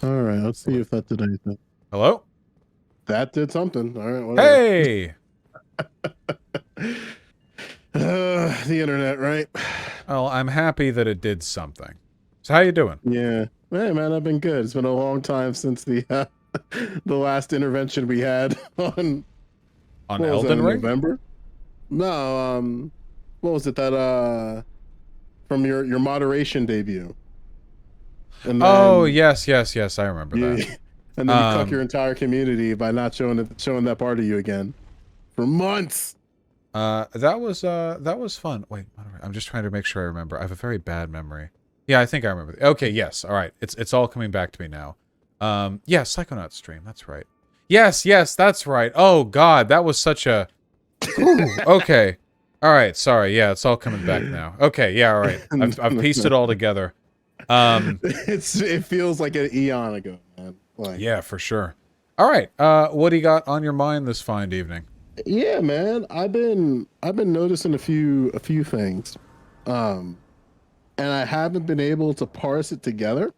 All right, let's see if that did anything. Hello? That did something. All right, whatever. Hey! The internet, right? Well, I'm happy that it did something. So how you doing? Yeah. Hey, man, I've been good. It's been a long time since the last intervention we had on On what was that Elden in Ring? November? No, what was it that from your moderation debut, and Oh, then yes, I remember that. you and then you cuck your entire community by not showing that part of you again for months. That was fun. Wait, I'm just trying to make sure I remember. I have a very bad memory. Yeah, I think I remember. Okay, yes. All right. It's all coming back to me now. Yeah, Psychonaut stream. That's right. Yes, that's right. Oh God, that was such a. Whew, okay. All right. Sorry. Yeah, it's all coming back now. Okay. Yeah. All right. I've pieced it all together. Um. It feels like an eon ago, man. Like, Yeah, for sure. All right. What do you got on your mind this fine evening? yeah, man. I've been noticing a few things, um, and I haven't been able to parse it together.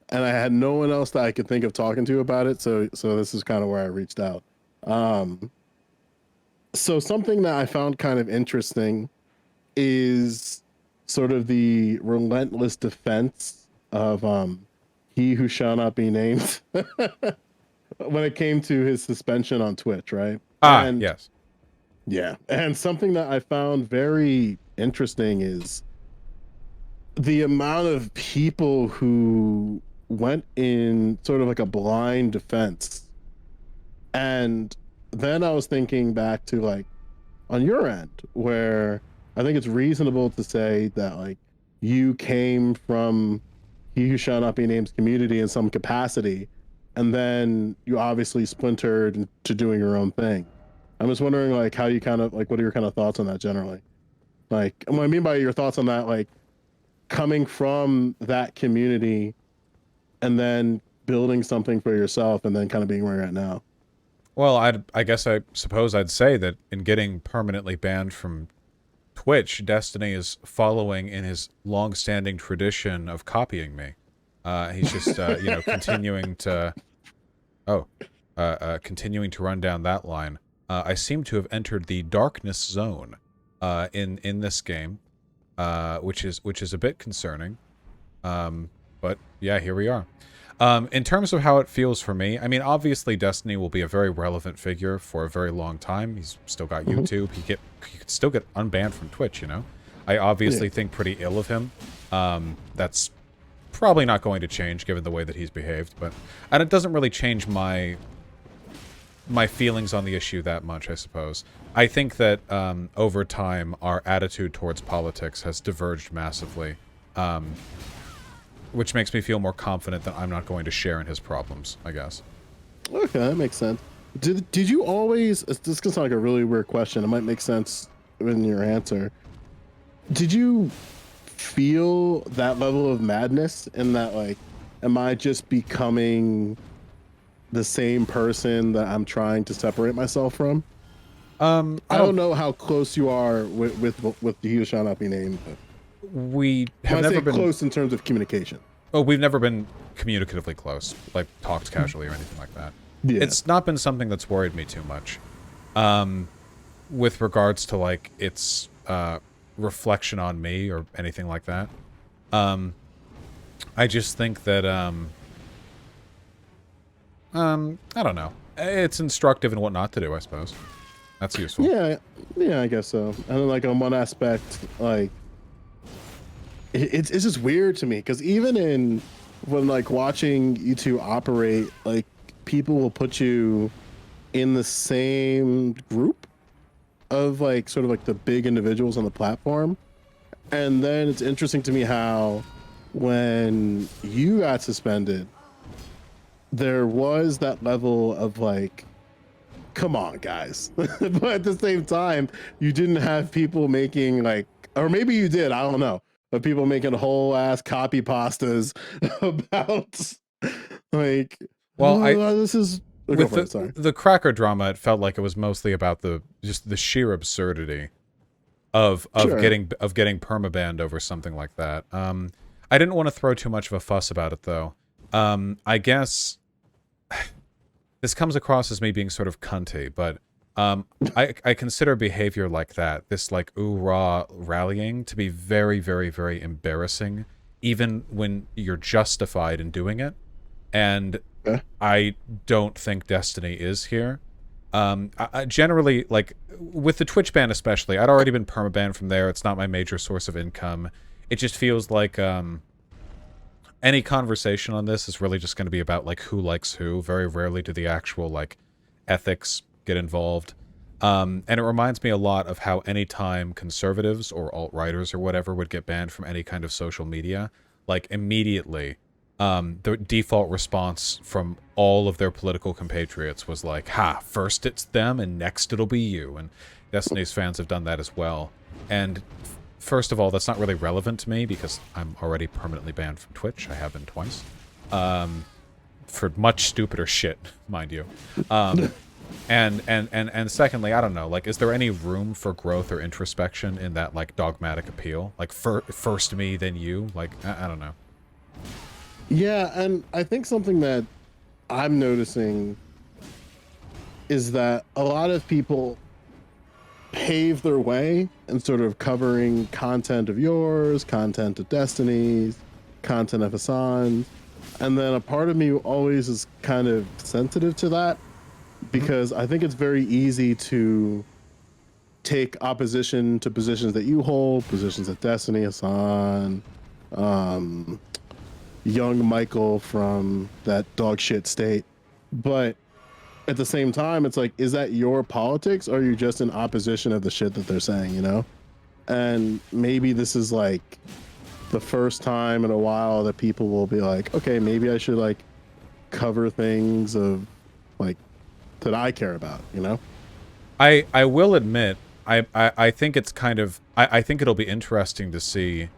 And I had no one else that I could think of talking to about it. So this is kind of where I reached out. Um, so something that I found kind of interesting is sort of the relentless defense of he who shall not be named when it came to his suspension on Twitch, right? Ah, And yes. yeah, and something that I found very interesting is the amount of people who went in sort of like a blind defense. And then I was thinking back to like on your end, where I think it's reasonable to say that like you came from he who shall not be named's community in some capacity, and then you obviously splintered into doing your own thing. I'm just wondering like how you kind of like what are your kind of thoughts on that generally? Like what I mean by your thoughts on that, like coming from that community and then building something for yourself and then kind of being where you're at now. Well, I guess I suppose I'd say that in getting permanently banned from Twitch, Destiny is following in his long-standing tradition of copying me. He's just, continuing to, oh, continuing to run down that line. I seem to have entered the darkness zone, in this game, which is a bit concerning. But yeah, here we are. In terms of how it feels for me, I mean, obviously Destiny will be a very relevant figure for a very long time. He's still got Mm-hmm. YouTube. He could still get unbanned from Twitch, you know? I obviously Yeah. think pretty ill of him. That's probably not going to change given the way that he's behaved, and it doesn't really change my feelings on the issue that much, I suppose. I think that over time, our attitude towards politics has diverged massively. Which makes me feel more confident that I'm not going to share in his problems, I guess. Okay, that makes sense. Did you always? This can sound like a really weird question. It might make sense in your answer. Did you feel that level of madness in that like, am I just becoming the same person that I'm trying to separate myself from? I I don't don't. know how close you are with the He Shall Not Be Named. But We when have I say never been. close in terms of communication. Oh, we've never been communicatively close, like talked casually or anything like that. Yeah. It's not been something that's worried me too much. Um, with regards to like its reflection on me or anything like that. Um, I just think that I don't know. It's instructive in what not to do, I suppose. That's useful. Yeah, I guess so. And then like on one aspect, like it's just weird to me because even in when like watching you two operate, like people will put you in the same group of like sort of like the big individuals on the platform. And then it's interesting to me how when you got suspended, there was that level of like, come on, guys. But at the same time, you didn't have people making like, or maybe you did, I don't know, but people making whole ass copy pastas about like, Well, this is, go with for it, sorry. the cracker drama, it felt like it was mostly about the sheer absurdity Sure. getting permabanned over something like that. I didn't want to throw too much of a fuss about it though. I guess this comes across as me being sort of cunty, but I consider behavior like that, this like ooh-rah rallying, to be very, very, very embarrassing, even when you're justified in doing it. And Yeah. I don't think Destiny is here. I generally, like, with the Twitch ban especially, I'd already been permabanned from there. It's not my major source of income. It just feels like any conversation on this is really just going to be about, like, who likes who. Very rarely do the actual, like, ethics get involved. And it reminds me a lot of how anytime conservatives or alt-righters or whatever would get banned from any kind of social media, like, immediately the default response from all of their political compatriots was like, ha, first it's them and next it'll be you. And Destiny's fans have done that as well. And first of all, that's not really relevant to me because I'm already permanently banned from Twitch. I have been twice. For much stupider shit, mind you. And secondly, I don't know, like, is there any room for growth or introspection in that, like, dogmatic appeal? Like, first me, then you? Like, I don't know. Yeah, and I think something that I'm noticing is that a lot of people pave their way in sort of covering content of yours, content of Destiny's, content of Hassan. And then a part of me always is kind of sensitive to that because I think it's very easy to take opposition to positions that you hold, positions at Destiny, Hassan, um, young Michael from that dog shit state. But at the same time, it's like, is that your politics or are you just in opposition of the shit that they're saying, you know? And maybe this is like the first time in a while that people will be like, okay, maybe I should like cover things of like that I care about, you know? I will admit, I think it's kind of, I think it'll be interesting to see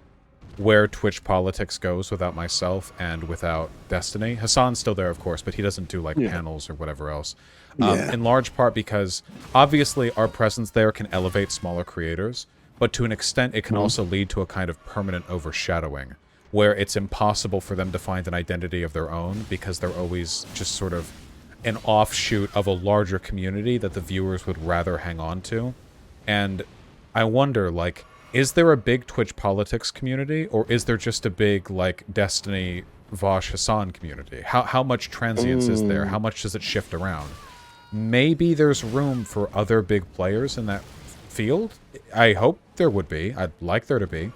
where Twitch politics goes without myself and without Destiny. Hassan's still there, of course, but he doesn't do, like, Yeah. panels or whatever else. Yeah. In large part because, obviously, our presence there can elevate smaller creators, but to an extent, it can also lead to a kind of permanent overshadowing, where it's impossible for them to find an identity of their own because they're always just sort of an offshoot of a larger community that the viewers would rather hang on to. And I wonder, like, is there a big Twitch politics community, or is there just a big, like, Destiny, Vosh, Hassan community? How much transience is there? How much does it shift around? Maybe there's room for other big players in that field. I hope there would be. I'd like there to be.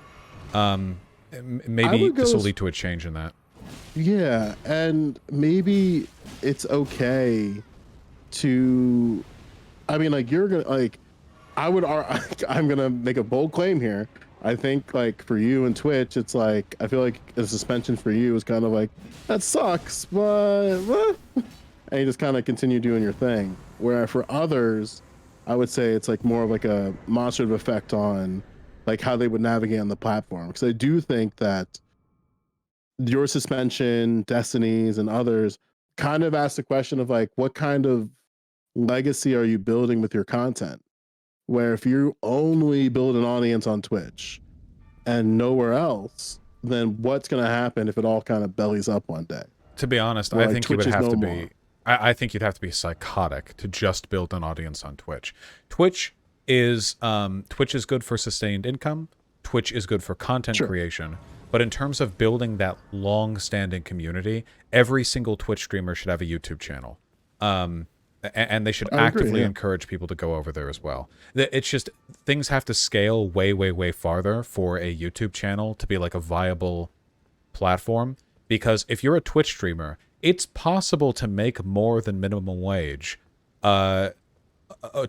Maybe this will lead to a change in that. Yeah, and maybe it's okay to, I mean, like, you're gonna, like, I'm gonna make a bold claim here. I think, like, for you and Twitch, it's like, I feel like a suspension for you is kind of like, that sucks, but and you just kind of continue doing your thing. Where for others, I would say it's like more of like a monstrative effect on like how they would navigate on the platform. Because I do think that your suspension, Destiny's, and others kind of ask the question of like, what kind of legacy are you building with your content? Where if you only build an audience on Twitch and nowhere else, then what's going to happen if it all kind of bellies up one day? To be honest, Where, I like, think you Twitch would is have no to more. be... I think you'd have to be psychotic to just build an audience on Twitch. Twitch is good for sustained income. Twitch is good for content creation. But in terms of building that long-standing community, every single Twitch streamer should have a YouTube channel. And they should actively encourage people to go over there as well. It's just, things have to scale way, way, way farther for a YouTube channel to be like a viable platform. Because if you're a Twitch streamer, it's possible to make more than minimum wage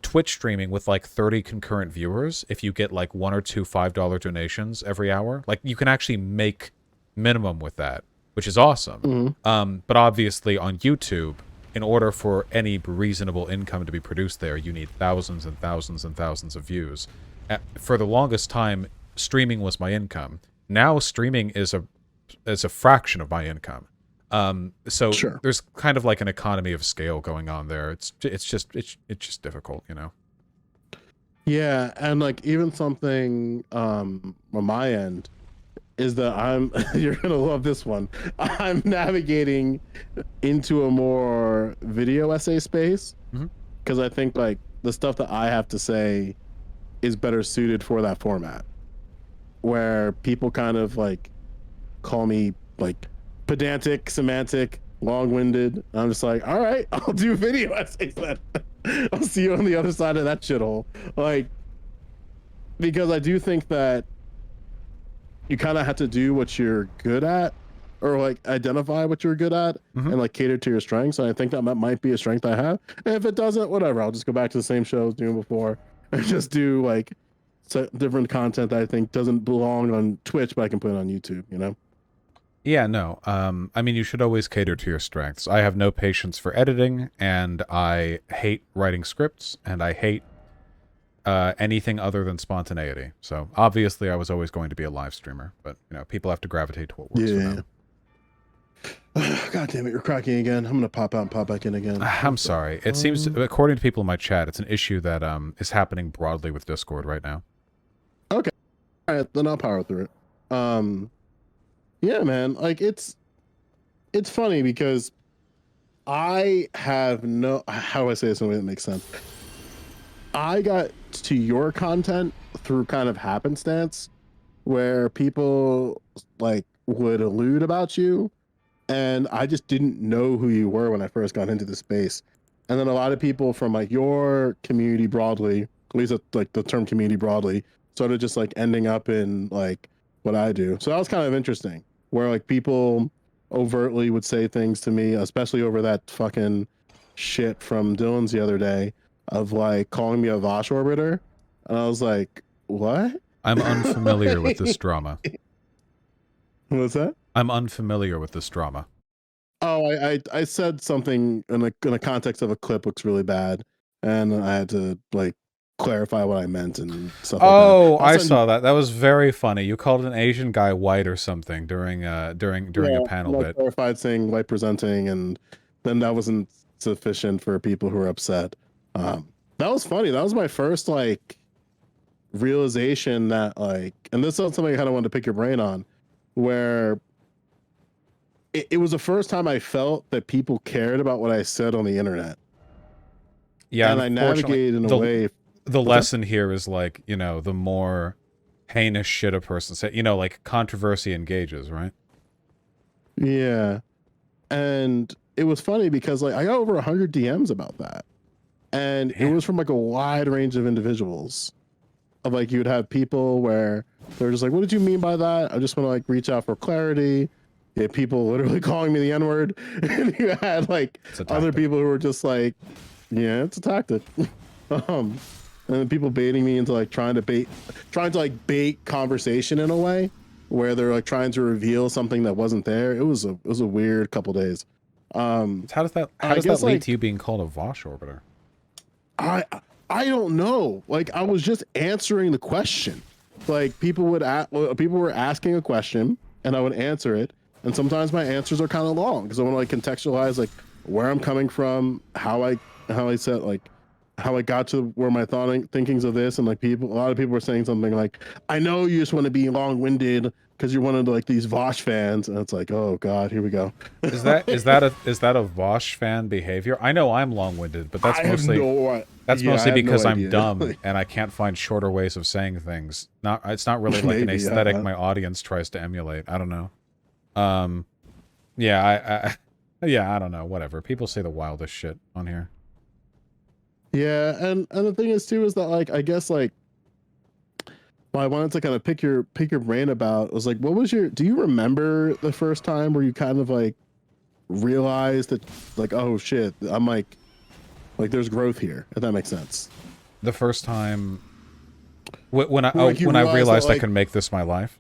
Twitch streaming with like 30 concurrent viewers. If you get like 1 or 2 $5 donations every hour, like you can actually make minimum with that, which is awesome. But obviously on YouTube, in order for any reasonable income to be produced there, you need thousands and thousands and thousands of views. For the longest time, streaming was my income. Now streaming is a fraction of my income. So there's kind of like an economy of scale going on there. It's just difficult, you know. Yeah, and like even something on my end is that I'm you're gonna love this one. I'm navigating into a more video essay space Mhm. because I think like the stuff that I have to say is better suited for that format where people kind of like call me like pedantic, semantic, long-winded. I'm just like, all right, I'll do video essays then. I'll see you on the other side of that shithole. Like, because I do think that you kind of have to do what you're good at or like identify what you're good at Mhm. and like cater to your strengths. And I think that might be a strength I have. And if it doesn't, whatever, I'll just go back to the same show I was doing before and just do like different content that I think doesn't belong on Twitch, but I can put it on YouTube, you know? Yeah, no. I mean, you should always cater to your strengths. I have no patience for editing, and I hate writing scripts, and I hate anything other than spontaneity. So obviously, I was always going to be a live streamer, but you know, people have to gravitate to what works for Yeah. them. God damn it, you're cracking again. I'm gonna pop out and pop back in again. I'm sorry. It seems, according to people in my chat, it's an issue that is happening broadly with Discord right now. Okay. All right, then I'll power through it. Yeah, man. Like it's funny because I have no how do I say this in a way that makes sense. I got to your content through kind of happenstance where people like would allude about you and I just didn't know who you were when I first got into the space. And then a lot of people from like your community broadly, at least like the term community broadly, started just like ending up in like what I do. So that was kind of interesting, where like people overtly would say things to me, especially over that fucking shit from Dylan's the other day of like calling me a Vosh orbiter. And I was like, what? I'm unfamiliar with this drama. What's that? I'm unfamiliar with this drama. Oh, I said something in a context of a clip looks really bad, and I had to like clarify what I meant and stuff like that. Oh, I'll I send you. saw that. That was very funny. You called an Asian guy white or something during a Yeah, panel I bit. clarified saying white presenting, and then that wasn't sufficient for people who were upset. That was funny. That was my first like realization that like, and this is something I kind of wanted to pick your brain on, where it was the first time I felt that people cared about what I said on the internet, Yeah, and I unfortunately, navigated in a way. the What's that? lesson here is like, you know, the more heinous shit a person say, you know, like controversy engages, right? Yeah. And it was funny because like I got over 100 DMs about that. And it Damn. was from like a wide range of individuals. Of like you'd have people where they're just like, what did you mean by that? I just want to like reach out for clarity. You had people literally calling me the N-word. And you had like It's a other tactic. people who were just like, yeah, it's a tactic. um and then people baiting me into like trying to like bait conversation in a way where they're like trying to reveal something that wasn't there. It was a weird couple days. Um, So how I does that guess lead to like you being called a Vosh orbiter? I I don't know. Like I was just answering the question. Like people were asking a question and I would answer it. And sometimes my answers are kind of long because I want to like contextualize like where I'm coming from, how I said like how I got to where my thinkings of this and like a lot of people were saying something like, I know you just want to be long winded because you're one of like these Vosh fans, and it's like, oh god, here we go. Is that a Vosh fan behavior? I know I'm long-winded, but I have no that's yeah, I mostly have no because I'm idea. dumb Like and I can't find shorter ways of saying things. Not it's not really like an maybe aesthetic my audience tries to emulate. I don't know. Um yeah, yeah, I don't know, whatever. People say the wildest shit on here. yeah, and the thing is too is that like I guess like what I wanted to kind of pick your brain about was like what was your do you remember the first time where you kind of like realized that like oh shit I'm like there's growth here, if that makes sense. The first time Where like you when I realize that realized I like can make this my life.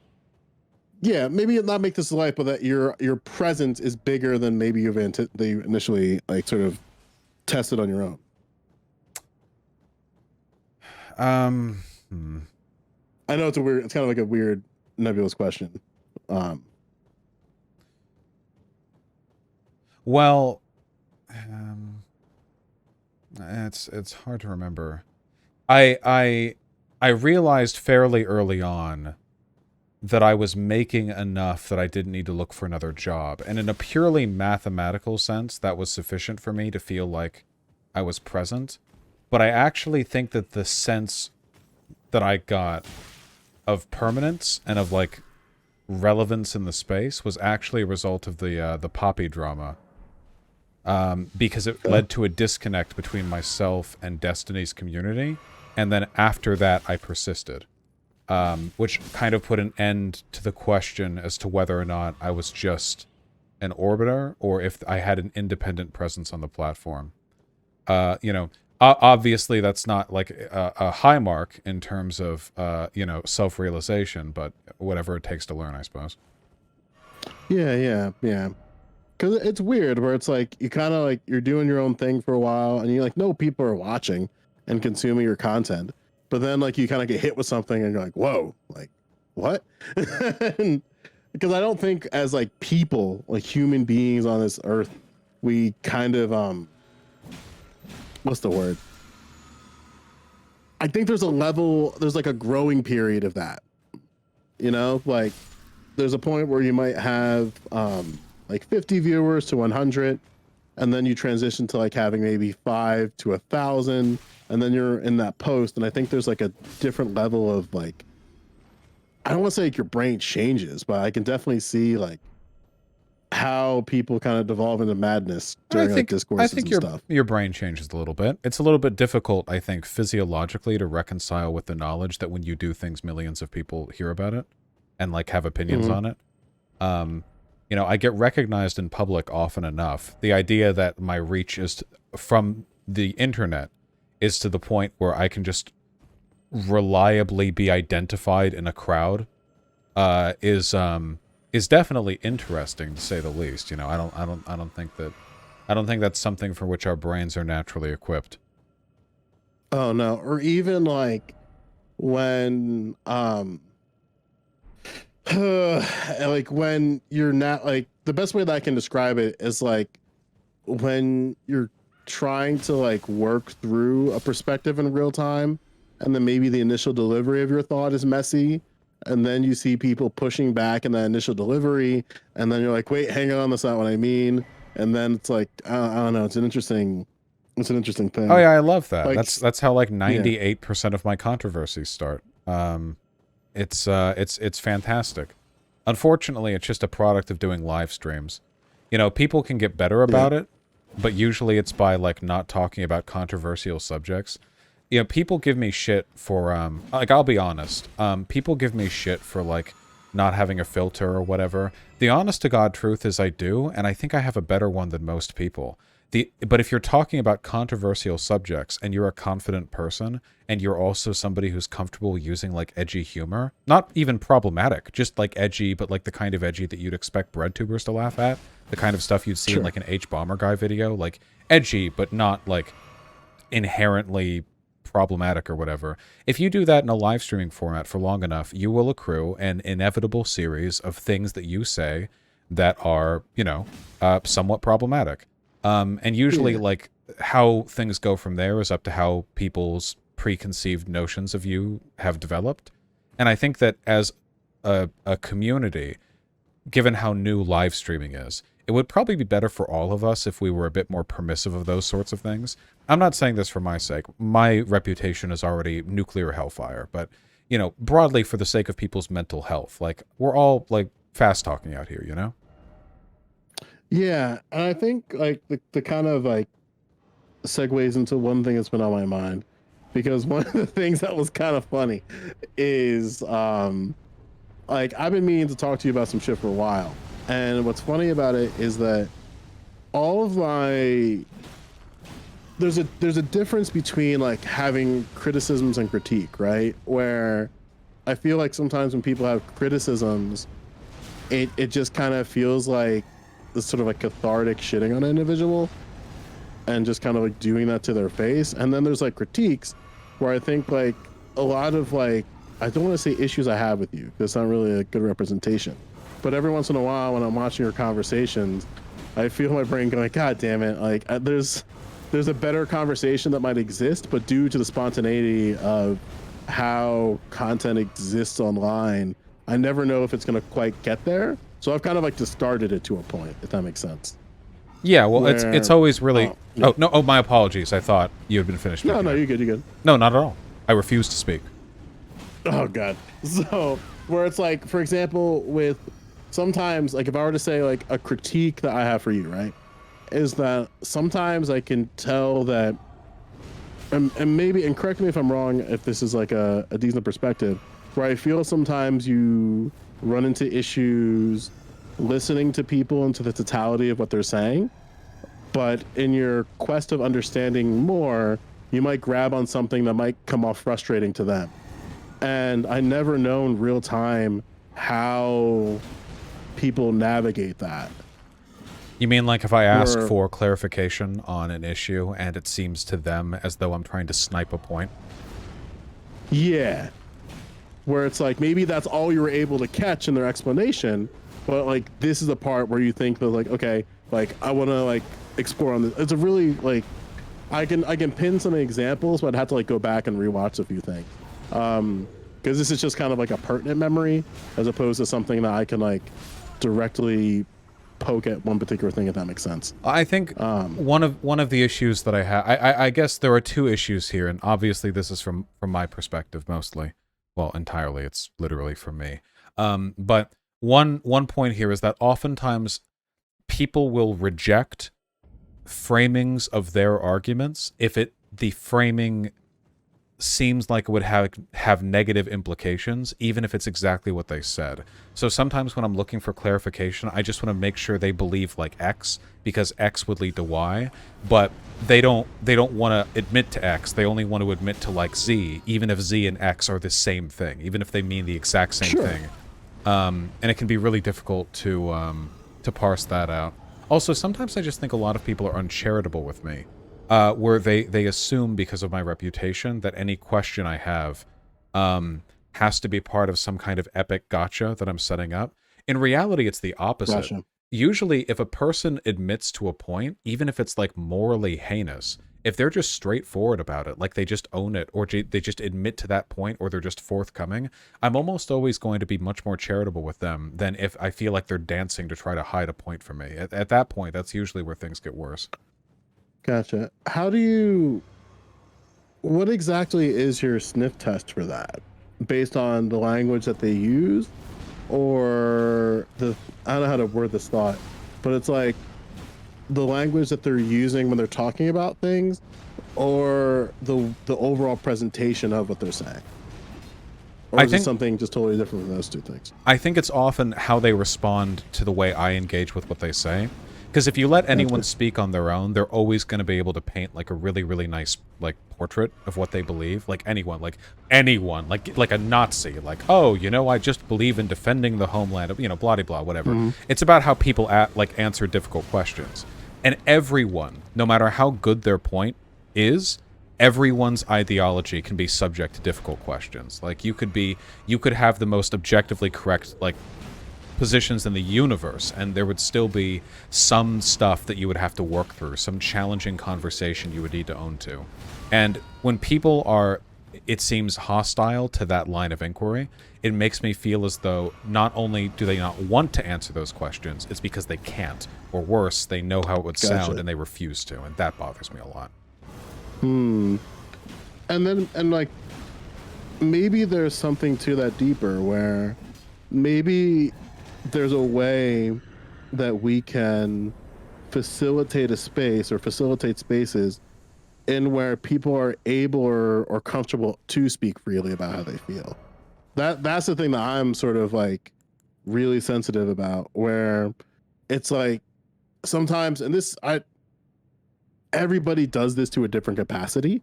yeah maybe not make this life but that your presence is bigger than maybe they initially like sort of tested on your own. Um hmm. I know it's kind of like a weird nebulous question. Um Well, it's hard to remember. I realized fairly early on that I was making enough that I didn't need to look for another job. And in a purely mathematical sense, that was sufficient for me to feel like I was present. But I actually think that the sense that I got of permanence and of like relevance in the space was actually a result of the Poppy drama. Because it led to a disconnect between myself and Destiny's community. And then after that, I persisted. Which kind of put an end to the question as to whether or not I was just an orbiter or if I had an independent presence on the platform. You know, obviously that's not like a high mark in terms of, you know, self-realization, but whatever it takes to learn, I suppose. Yeah. Because it's weird where it's like you kind of like you're doing your own thing for a while and you're like, no, people are watching and consuming your content. But then like you kind of get hit with something and you're like, whoa, like what? Because I don't think as like people, like human beings on this earth, we kind of what's the word? I think there's a level, there's like a growing period of that. You know, like there's a point where you might have like 50 viewers to 100, and then you transition to like having maybe 5 to 1,000, and then you're in that post. And I think there's like a different level of like, I don't want to say like your brain changes, but I can definitely see like how people kind of devolve into madness during like discourses and stuff. Your brain changes a little bit. It's a little bit difficult, I think, physiologically to reconcile with the knowledge that when you do things, millions of people hear about it and like have opinions on it. You know, I get recognized in public often enough. The idea that my reach is from the internet is to the point where I can just reliably be identified in a crowd is definitely interesting, to say the least. You know, I don't think that's something for which our brains are naturally equipped. Oh no, or even like when like when you're not like, the best way that I can describe it is like when you're trying to like work through a perspective in real time, and then maybe the initial delivery of your thought is messy, and then you see people pushing back in that initial delivery, and then you're like, wait, hang on, that's not what I mean. And then it's like, I don't know, it's an interesting thing. Oh yeah, I love that. Like, That's how like 98% of my controversies start. It's fantastic. Unfortunately, it's just a product of doing live streams. You know, people can get better about it, but usually it's by like not talking about controversial subjects. You know, people give me shit for like, I'll be honest. People give me shit for like not having a filter or whatever. The honest to God truth is I do, and I think I have a better one than most people. But if you're talking about controversial subjects and you're a confident person and you're also somebody who's comfortable using like edgy humor, not even problematic, just like edgy, but like the kind of edgy that you'd expect breadtubers to laugh at, the kind of stuff you'd see in like an H-Bomber Guy video, like edgy, but not like inherently problematic or whatever. If you do that in a live streaming format for long enough, you will accrue an inevitable series of things that you say that are, you know, somewhat problematic. And usually like how things go from there is up to how people's preconceived notions of you have developed. And I think that as a community, given how new live streaming is, it would probably be better for all of us if we were a bit more permissive of those sorts of things. I'm not saying this for my sake. My reputation is already nuclear hellfire, but, you know, broadly for the sake of people's mental health, like we're all like fast talking out here, you know? Yeah, and I think like the kind of like segues into one thing that's been on my mind, because one of the things that was kind of funny is like I've been meaning to talk to you about some shit for a while, and what's funny about it is that all of my there's a difference between like having criticisms and critique, right? Where I feel like sometimes when people have criticisms, it just kind of feels like this sort of like cathartic shitting on an individual and just kind of like doing that to their face. And then there's like critiques where I think like a lot of like, I don't want to say issues I have with you because it's not really a good representation, but every once in a while when I'm watching your conversations, I feel my brain going, God damn it. Like there's there's a better conversation that might exist, but due to the spontaneity of how content exists online, I never know if it's going to quite get there. So I've kind of like discarded it to a point, if that makes sense. Yeah, well, it's Where, always really. oh, yeah. Oh no! Oh, my apologies. I thought you had been finished. No, speaking no, there. you're good, you're good. No, not at all. I refuse to speak. Oh god. So where it's like, for example, with sometimes like if I were to say like a critique that I have for you, right, is that sometimes I can tell that, and maybe, and correct me if I'm wrong, if this is like a decent perspective, where I feel sometimes you run into issues listening to people and to the totality of what they're saying, but in your quest of understanding more, you might grab on something that might come off frustrating to them. And I never known real time how people navigate that. You mean like if I ask Or for clarification on an issue and it seems to them as though I'm trying to snipe a point? yeah, where it's like maybe that's all you were able to catch in their explanation, but like this is the part where you think that like, okay, like I want to like explore on this. It's a really like I can pin some examples, but I'd have to like go back and rewatch a few things. Because this is just kind of like a pertinent memory as opposed to something that I can like directly poke at one particular thing, if that makes sense. I think one of the issues that I have, I guess there are two issues here, and obviously this is from my perspective mostly, well, entirely. It's literally from me. But one point here is that oftentimes people will reject framings of their arguments if the framing seems like it would have negative implications, even if it's exactly what they said. So sometimes when I'm looking for clarification, I just want to make sure they believe like X, because X would lead to Y, but they don't want to admit to X. They only want to admit to like Z, even if Z and X are the same thing, even if they mean the exact same thing. And it can be really difficult to parse that out. Also, sometimes I just think a lot of people are uncharitable with me. Where they assume because of my reputation that any question I have has to be part of some kind of epic gotcha that I'm setting up. In reality, it's the opposite. Gotcha. Usually, if a person admits to a point, even if it's like morally heinous, if they're just straightforward about it, like they just own it, or they just admit to that point, or they're just forthcoming, I'm almost always going to be much more charitable with them than if I feel like they're dancing to try to hide a point from me. At that point, that's usually where things get worse. Gotcha. What exactly is your sniff test for that? Based on the language that they use, or I don't know how to word this thought, but it's like the language that they're using when they're talking about things, or the overall presentation of what they're saying? Or is it something just totally different from those two things? I think it's often how they respond to the way I engage with what they say. Because if you let anyone speak on their own, they're always going to be able to paint like a really, really nice like portrait of what they believe. Like anyone, like a Nazi. Like, oh, I just believe in defending the homeland. Blah blah blah, whatever. Mm-hmm. It's about how people answer difficult questions, and everyone, no matter how good their point is, everyone's ideology can be subject to difficult questions. Like you could have the most objectively correct positions in the universe, and there would still be some stuff that you would have to work through, some challenging conversation you would need to own to. And when people are, it seems, hostile to that line of inquiry, it makes me feel as though not only do they not want to answer those questions, it's because they can't, or worse, they know how it would sound and they refuse to, and that bothers me a lot. And like maybe there's something to that deeper, where maybe there's a way that we can facilitate a space or facilitate spaces in where people are able or comfortable to speak freely about how they feel. That's the thing that I'm sort of like really sensitive about, where it's like sometimes, and everybody does this to a different capacity,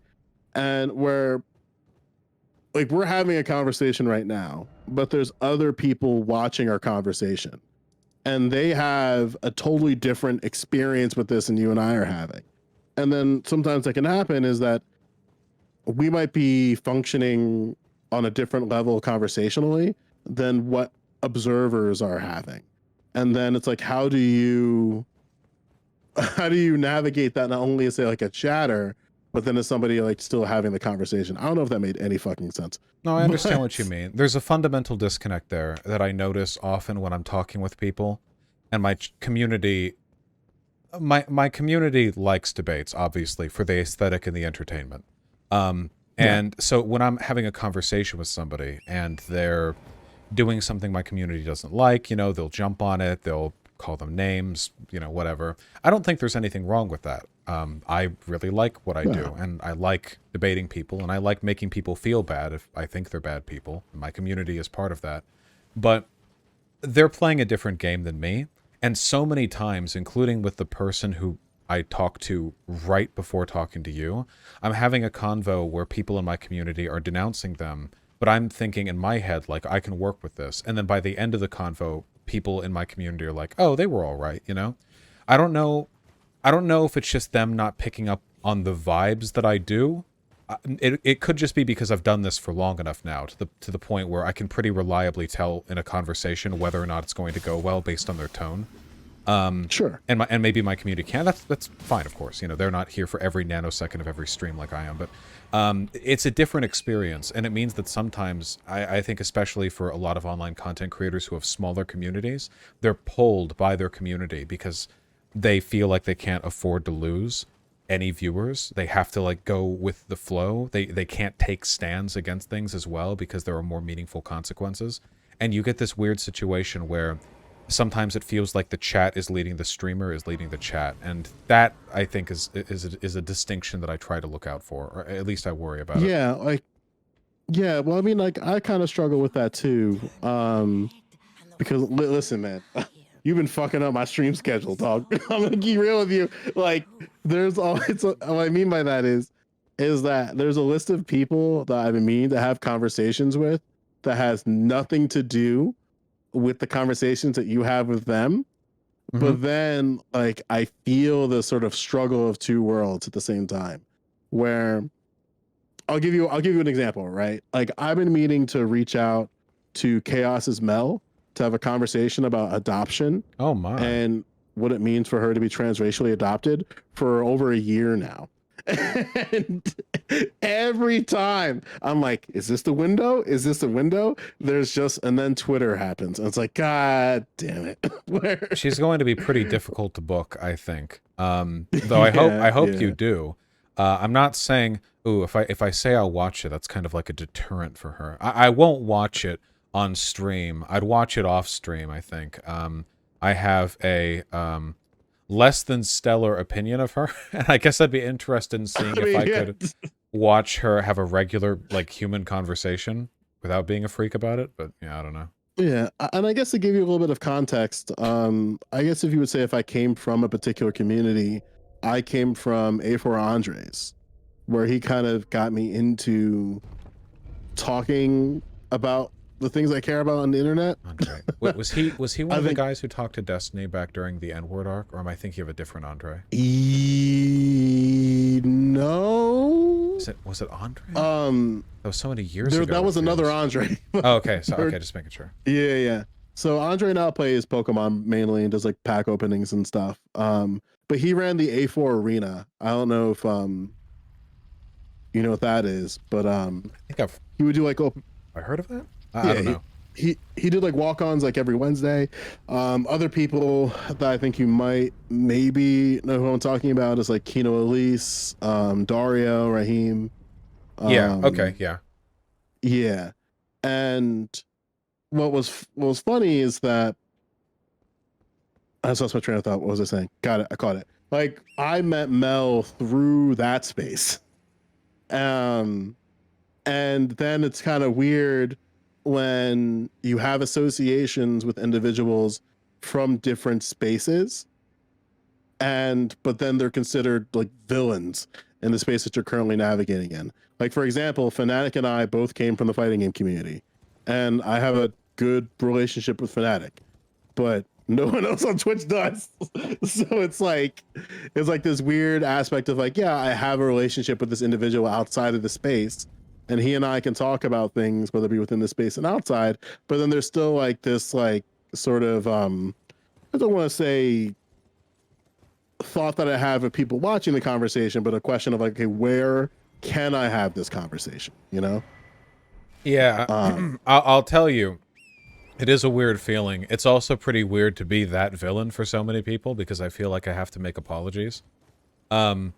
and where like we're having a conversation right now, but there's other people watching our conversation, and they have a totally different experience with this than you and I are having. And then sometimes that can happen is that we might be functioning on a different level conversationally than what observers are having. And then it's like, how do you how do you navigate that not only as say like a chatter, but then as somebody like still having the conversation? I don't know if that made any fucking sense. No, I understand what you But mean. There's a fundamental disconnect there that I notice often when I'm talking with people, and my community likes debates, obviously, for the aesthetic and the entertainment. Um, yeah, and so when I'm having a conversation with somebody and they're doing something my community doesn't like, they'll jump on it, they'll call them names, whatever. I don't think there's anything wrong with that. I really like what I yeah, do, and I like debating people, and I like making people feel bad if I think they're bad people. My community is part of that. But they're playing a different game than me. And so many times, including with the person who I talk to right before talking to you, I'm having a convo where people in my community are denouncing them, but I'm thinking in my head, like, I can work with this. And then by the end of the convo, people in my community are like, oh, they were all right. I don't know. I don't know if it's just them not picking up on the vibes that I do. It could just be because I've done this for long enough now to the point where I can pretty reliably tell in a conversation whether or not it's going to go well based on their tone. sure. And maybe my community can. That's fine, of course. They're not here for every nanosecond of every stream like I am, but it's a different experience, and it means that sometimes I think, especially for a lot of online content creators who have smaller communities, they're pulled by their community because they feel like they can't afford to lose any viewers. They have to like go with the flow. They can't take stands against things as well because there are more meaningful consequences. And you get this weird situation where sometimes it feels like the chat is leading the streamer is leading the chat, and that I think is a distinction that I try to look out for, or at least I worry about it. Yeah, like yeah. Well, I mean, like I kind of struggle with that too. Because listen, man, you've been fucking up my stream schedule, dog. I'm gonna be real with you. Like, there's always what I mean by that is that there's a list of people that I've been meaning to have conversations with that has nothing to do with the conversations that you have with them. Mm-hmm. But then, like, I feel the sort of struggle of two worlds at the same time, where I'll give you an example, right? Like I've been meaning to reach out to Chaos's Mel to have a conversation about adoption Oh my. and what it means for her to be transracially adopted for over a year now. And every time I'm like, is this the window? Is this the window? There's just, and then Twitter happens. And it's like, God damn it. Where? She's going to be pretty difficult to book, I think. Though I hope Yeah, I hope you yeah. do. I'm not saying, ooh, if I say I'll watch it, that's kind of like a deterrent for her. I won't watch it on stream. I'd watch it off stream, I think. I have a less than stellar opinion of her, and I guess I'd be interested in seeing I if mean, I yeah. could watch her have a regular like human conversation without being a freak about it. But yeah, I don't know. Yeah, and I guess to give you a little bit of context, I guess if you would say if I came from a particular community, I came from A4 Andres, where he kind of got me into talking about the things I care about on the internet. Andre. Wait, was he one I of the think guys who talked to Destiny back during the N-word arc, or am I thinking of a different Andre? no, Was it Andre? um, That was so many years there ago. that It was another feels. Andre. Oh, okay. So There- okay, just making sure. yeah, yeah. So Andre now plays Pokemon mainly and does like pack openings and stuff. But he ran the A4 arena. I don't know if you know what that is, but I think he would do like I heard of that. I yeah, don't know. he did like walk-ons like every Wednesday. Other people that I think you might maybe know who I'm talking about is like Kino Elise, Dario, Raheem. Yeah. Okay. Um, Yeah. yeah. And what was funny is that I just lost my train of thought. What was I saying? Got it. I caught it. Like I met Mel through that space. Um, and then it's kind of weird when you have associations with individuals from different spaces, and but then they're considered like villains in the space that you're currently navigating in. Like for example, Fnatic and I both came from the fighting game community, and I have a good relationship with Fnatic, but no one else on Twitch does. So it's like this weird aspect of like, yeah, I have a relationship with this individual outside of the space, and he and I can talk about things, whether it be within the space and outside. But then there's still like this like sort of I don't want to say thought that I have with people watching the conversation, but a question of like, okay, where can I have this conversation? You know? Yeah, Um, I'll tell you, it is a weird feeling. It's also pretty weird to be that villain for so many people because I feel like I have to make apologies. Um,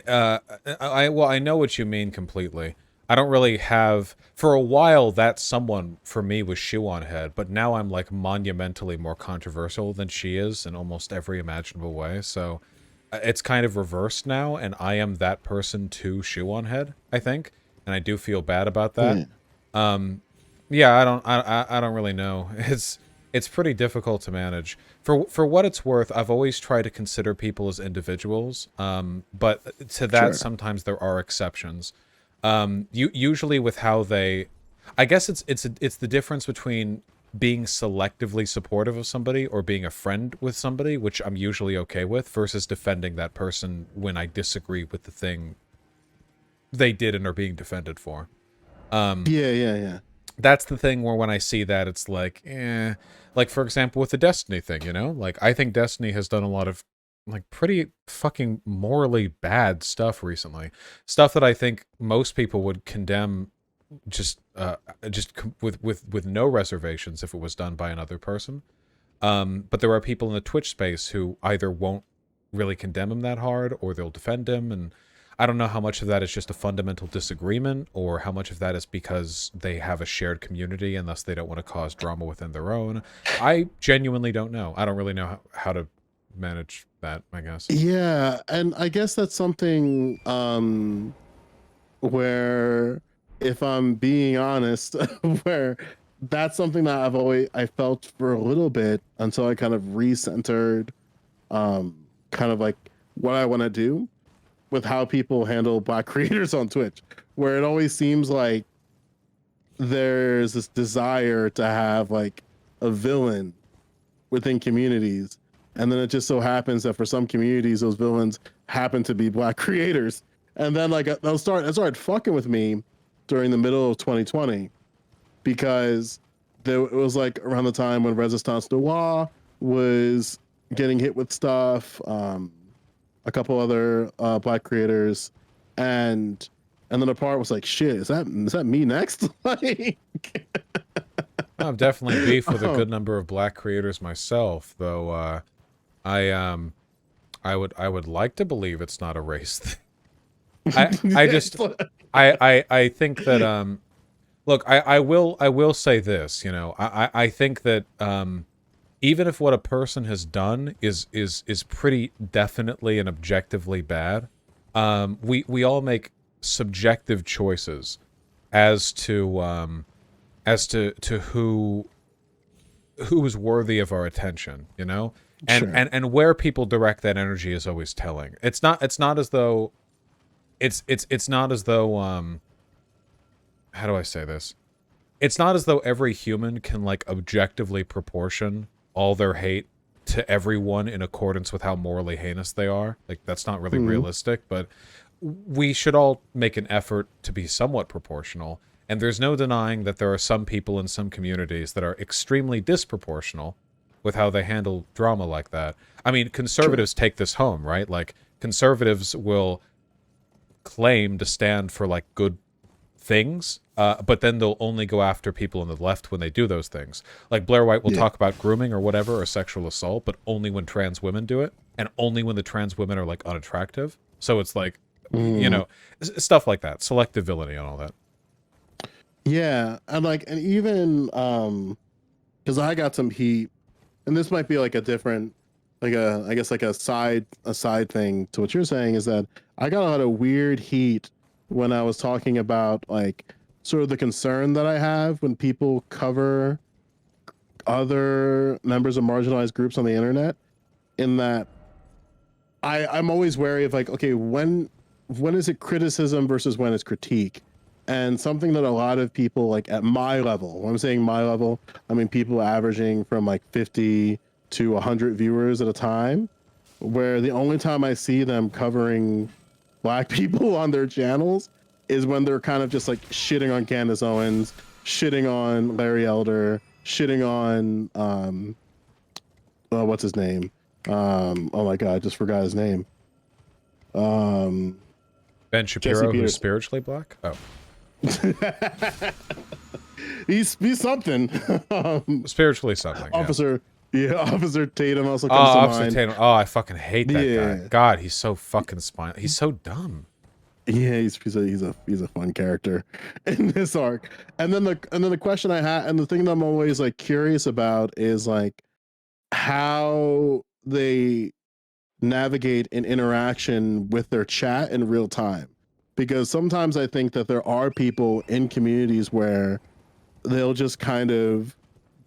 I know what you mean completely. I don't really have for a while that someone for me was Shoe on Head, but now I'm like monumentally more controversial than she is in almost every imaginable way. So it's kind of reversed now, and I am that person to Shoe on Head, I think, and I do feel bad about that. yeah, Um, yeah, I don't really know. It's pretty difficult to manage. For what it's worth, I've always tried to consider people as individuals. But to that, sure. sometimes there are exceptions. Usually with how they, I guess it's the difference between being selectively supportive of somebody or being a friend with somebody, which I'm usually okay with, versus defending that person when I disagree with the thing they did and are being defended for. Um, Yeah, yeah, yeah. that's the thing where when I see that, it's like, eh. Like, for example, with the Destiny thing, you know? Like, I think Destiny has done a lot of, like, pretty fucking morally bad stuff recently. Stuff that I think most people would condemn with no reservations if it was done by another person. But there are people in the Twitch space who either won't really condemn him that hard or they'll defend him. And I don't know how much of that is just a fundamental disagreement or how much of that is because they have a shared community and thus they don't want to cause drama within their own. I genuinely don't know. I don't really know how to manage that, I guess. Yeah, and I guess that's something where if I'm being honest, where that's something that I felt for a little bit until I kind of recentered um kind of like what I want to do with how people handle black creators on Twitch, where it always seems like there's this desire to have like a villain within communities. And then it just so happens that for some communities, those villains happen to be black creators. And then like it started fucking with me during the middle of 2020 because it was like around the time when Resistance Noir was getting hit with stuff, a couple other black creators, and then the part was like, shit, is that me next? Like, I've definitely beef with a oh, good number of black creators myself, though. I I would like to believe it's not a race thing. I just it's like- I think that look, I will say this, you know. I think that even if what a person has done is pretty definitely and objectively bad, we all make subjective choices as to who is worthy of our attention, you know? sure. And where people direct that energy is always telling. It's not as though it's not as though how do I say this? It's not as though every human can like objectively proportion all their hate to everyone in accordance with how morally heinous they are. Like that's not really Mhm. realistic, but we should all make an effort to be somewhat proportional. And there's no denying that there are some people in some communities that are extremely disproportional with how they handle drama like that. I mean, Sure. conservatives take this home, right? Like conservatives will claim to stand for like good things, but then they'll only go after people on the left when they do those things. Like Blair White will Yeah. talk about grooming or whatever or sexual assault, but only when trans women do it, and only when the trans women are like unattractive. So it's like, you Mm. know, stuff like that, selective villainy and all that. Yeah, and like, and even because I got some heat, and this might be like a different, like a, I guess like a side thing to what you're saying is that I got a lot of weird heat when I was talking about like sort of the concern that I have when people cover other members of marginalized groups on the internet. In that, I'm always wary of like, okay, when is it criticism versus when it's critique? And something that a lot of people like at my level, when I'm saying my level, I mean people averaging from like 50 to 100 viewers at a time, where the only time I see them covering black people on their channels is when they're kind of just like shitting on Candace Owens, shitting on Larry Elder, shitting on what's his name? Oh my god, I just forgot his name. Um, Ben Jesse Shapiro, who's Peterson. spiritually black. Oh, He's something. um, spiritually something. Yeah. Officer, yeah, Officer Tatum also Oh, comes to Officer mind. Tatum. Oh, I fucking hate that guy. Yeah, God, he's so fucking spineless. He's so dumb. yeah, he's a fun character in this arc. And then the question I had, and the thing that I'm always like curious about is like how they navigate an interaction with their chat in real time. Because sometimes I think that there are people in communities where they'll just kind of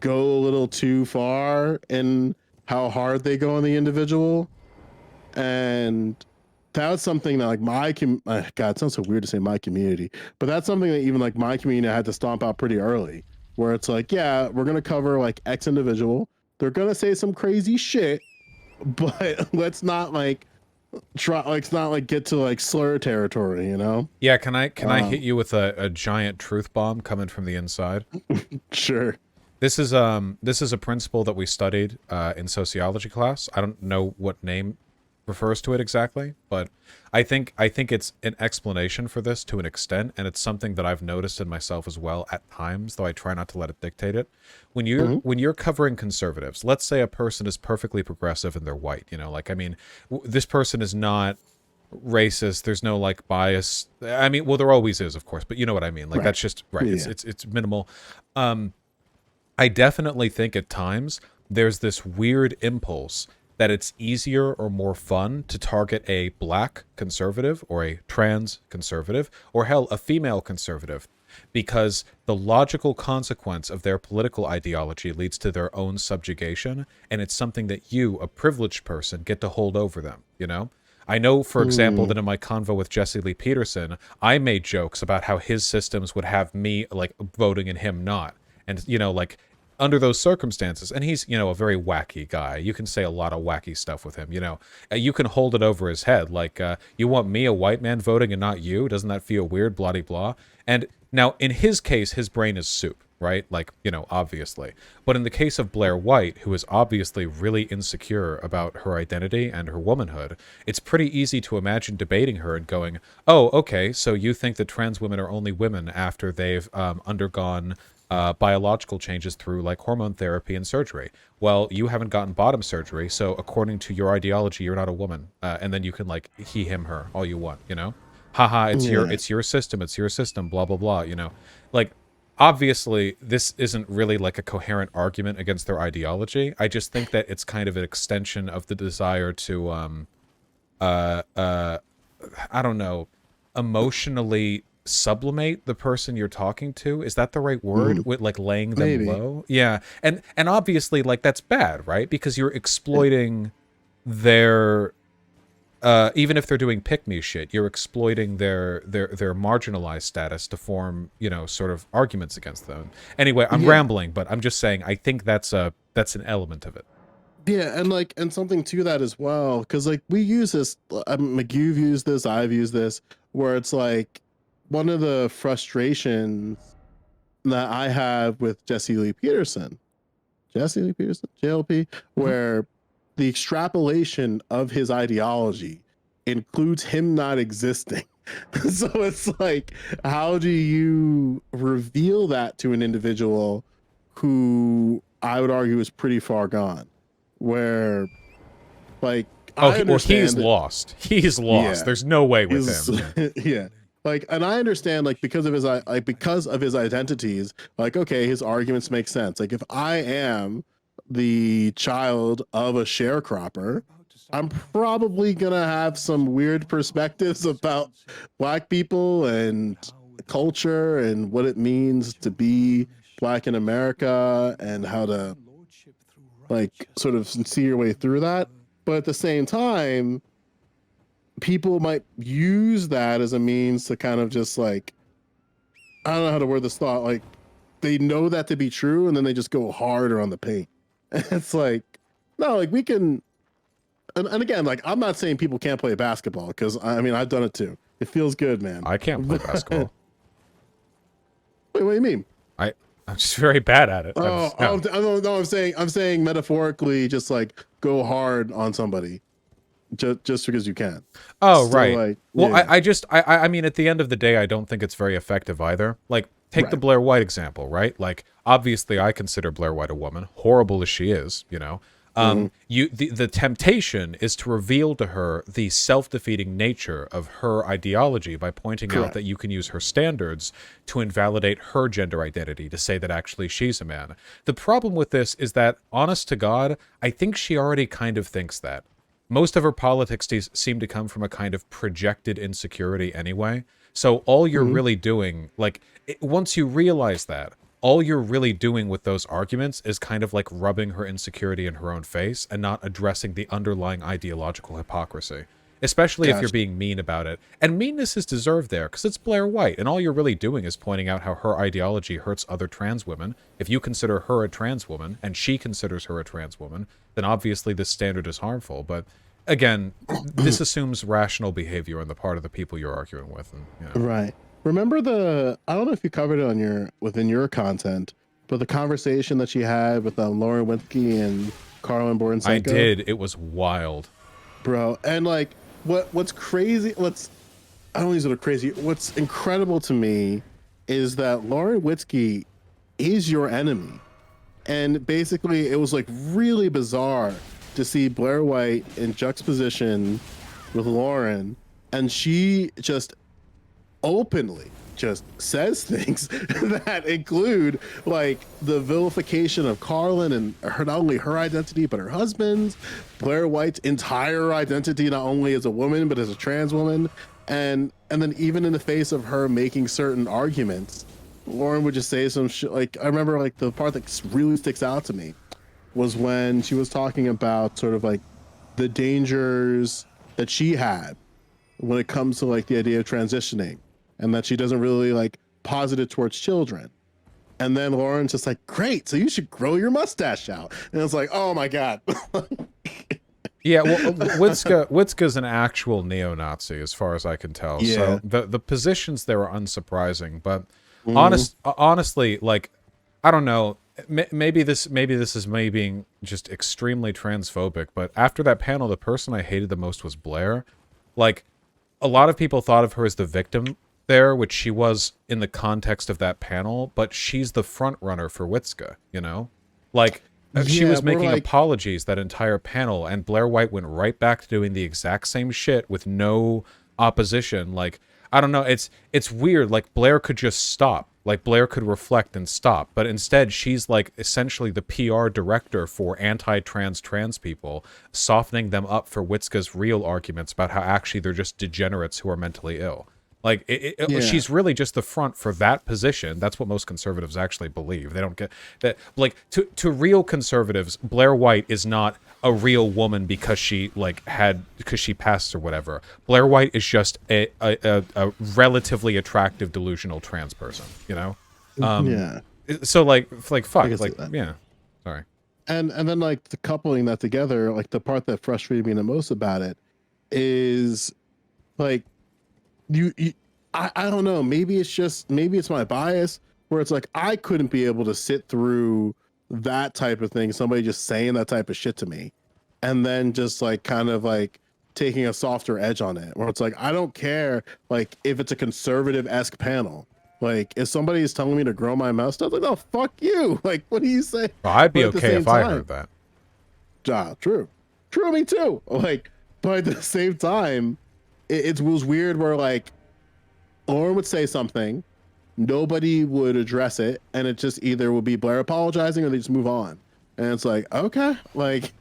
go a little too far in how hard they go on the individual. And that's something that like God, it sounds so weird to say my community, but that's something that even like my community had to stomp out pretty early, where it's like, yeah, we're gonna cover like X individual. They're gonna say some crazy shit, but let's not like try like it's not like get to like slur territory, you know? Yeah, can I hit Um, you with a giant truth bomb coming from the inside? sure. This is a principle that we studied in sociology class. I don't know what name refers to it exactly, but I think it's an explanation for this to an extent, and it's something that I've noticed in myself as well at times, though I try not to let it dictate it. When you're Mhm. when you're covering conservatives, let's say a person is perfectly progressive and they're white, like I mean, this person is not racist, there's no like bias. I mean, well, there always is, of course, but you know what I mean. Like Right. that's just right. It's Yeah. it's minimal. Um I definitely think at times there's this weird impulse that it's easier or more fun to target a black conservative or a trans conservative or hell, a female conservative because the logical consequence of their political ideology leads to their own subjugation, and it's something that you, a privileged person, get to hold over them. I know, for example, Mm. that in my convo with Jesse Lee Peterson, I made jokes about how his systems would have me like voting and him not. And, like under those circumstances, and he's, a very wacky guy. You can say a lot of wacky stuff with him. You can hold it over his head. Like, you want me, a white man, voting and not you? Doesn't that feel weird? Blah, blah, blah. And now, in his case, his brain is soup, right? Like, obviously. But in the case of Blair White, who is obviously really insecure about her identity and her womanhood, it's pretty easy to imagine debating her and going, oh, okay, so you think that trans women are only women after they've undergone biological changes through like hormone therapy and surgery. Well, you haven't gotten bottom surgery, so according to your ideology, you're not a woman. And then you can like he, him, her, all you want. Haha, it's your Yeah. it's your system, it's your system, blah blah blah. Like obviously this isn't really like a coherent argument against their ideology. I just think that it's kind of an extension of the desire to uh uh I don't know, emotionally sublimate the person you're talking to. Is that the right word? Mhm. With like laying them Maybe. low? Yeah. And obviously like that's bad, right? Because you're exploiting their even if they're doing pick me shit, you're exploiting their marginalized status to form, sort of arguments against them. Anyway, I'm Yeah. rambling, but I'm just saying I think that's an element of it. Yeah, and something to that as well, because like we use this, like you've used this, I've used this, where it's like one of the frustrations that I have with Jesse Lee Peterson, JLP, Mhm. where the extrapolation of his ideology includes him not existing. So it's like, how do you reveal that to an individual who I would argue is pretty far gone? Where, like, Oh, I well, he's understand that, lost. He's lost. yeah, There's no way with is him. Yeah. yeah, like, and I understand like because of his identities, like, okay, his arguments make sense. Like, if I am the child of a sharecropper, I'm probably gonna have some weird perspectives about black people and culture and what it means to be black in America and how to like sort of see your way through that. But at the same time, people might use that as a means to kind of just like, I don't know how to word this thought, like they know that to be true and then they just go harder on the paint. It's like, no, like we can, and again, like I'm not saying people can't play basketball because I mean I've done it too. It feels good, man. I can't play But- basketball. Wait, what do you mean? I I'm just very bad at it. Oh, oh, no, I'm saying metaphorically, just like go hard on somebody, just because you can. Oh, Still, right. like, Well, yeah, I mean, at the end of the day, I don't think it's very effective either. Like, take the right. Blair White example, right? Like, obviously, I consider Blair White a woman, horrible as she is, you know. Hmm. The temptation is to reveal to her the self-defeating nature of her ideology by pointing out Correct. that you can use her standards to invalidate her gender identity, to say that actually she's a man. The problem with this is that, honest to God, I think she already kind of thinks that. Most of her politics seem to come from a kind of projected insecurity anyway. So all you're Hmm. really doing, like, once you realize that, all you're really doing with those arguments is kind of like rubbing her insecurity in her own face and not addressing the underlying ideological hypocrisy. Especially if you're Gotcha. being mean about it. And meanness is deserved there, because it's Blair White, and all you're really doing is pointing out how her ideology hurts other trans women. If you consider her a trans woman, and she considers her a trans woman, then obviously this standard is harmful. But again, this assumes rational behavior on the part of the people you're arguing with. And, you know. Right. Remember I don't know if you covered it on within your content, but the conversation that she had with Lauren Winsky and Carlin I Borensenko, did. It was wild. bro. And like, what's crazy? I don't use it crazy. What's incredible to me is that Lauren Winsky is your enemy, and basically, it was like really bizarre to see Blair White in juxtaposition with Lauren, and she just openly just says things that include like the vilification of Carlin and not only her identity but her husband's, Blair White's entire identity, not only as a woman but as a trans woman, and then even in the face of her making certain arguments, Lauren would just say some shit. Like, I remember like the part that really sticks out to me was when she was talking about sort of like the dangers that she had when it comes to like the idea of transitioning, and that she doesn't really like posit it towards children. And then Lauren's just like, great, so you should grow your mustache out. And it's like, oh my God. Yeah, well, Witzka's an actual neo-Nazi, as far as I can tell. Yeah. So the positions there are unsurprising, but Mhm. honestly, like, I don't know. Maybe this is me being just extremely transphobic. But after that panel, the person I hated the most was Blair. Like, a lot of people thought of her as the victim there, which she was in the context of that panel. But she's the front runner for Witzka. You know, like. She Yeah, was we're making like, apologies that entire panel, and Blair White went right back to doing the exact same shit with no opposition. Like, I don't know, it's weird. Like, Blair could just stop. Like, Blair could reflect and stop, but instead she's like essentially the PR director for trans people, softening them up for Witzka's real arguments about how actually they're just degenerates who are mentally ill. Like, yeah. she's really just the front for that position. That's what most conservatives actually believe. They don't get that. Like, to real conservatives, Blair White is not a real woman because she because she passed or whatever. Blair White is just a relatively attractive delusional trans person. You know. Yeah. So I can fuck see like that. yeah. Sorry. And then like the coupling that together, like the part that frustrated me the most about it is like you I don't know, maybe it's my bias where it's like I couldn't be able to sit through that type of thing, somebody just saying that type of shit to me, and then just like kind of like taking a softer edge on it, where it's like I don't care like if it's a conservative-esque panel, like if somebody is telling me to grow my mustache, like, no, fuck you, like what do you say? Well, I'd But be at the okay same if I time, heard that. true, me too, like, but at the same time, it was weird where like Lauren would say something, nobody would address it, and it just either would be Blair apologizing or they just move on. And it's like, okay, like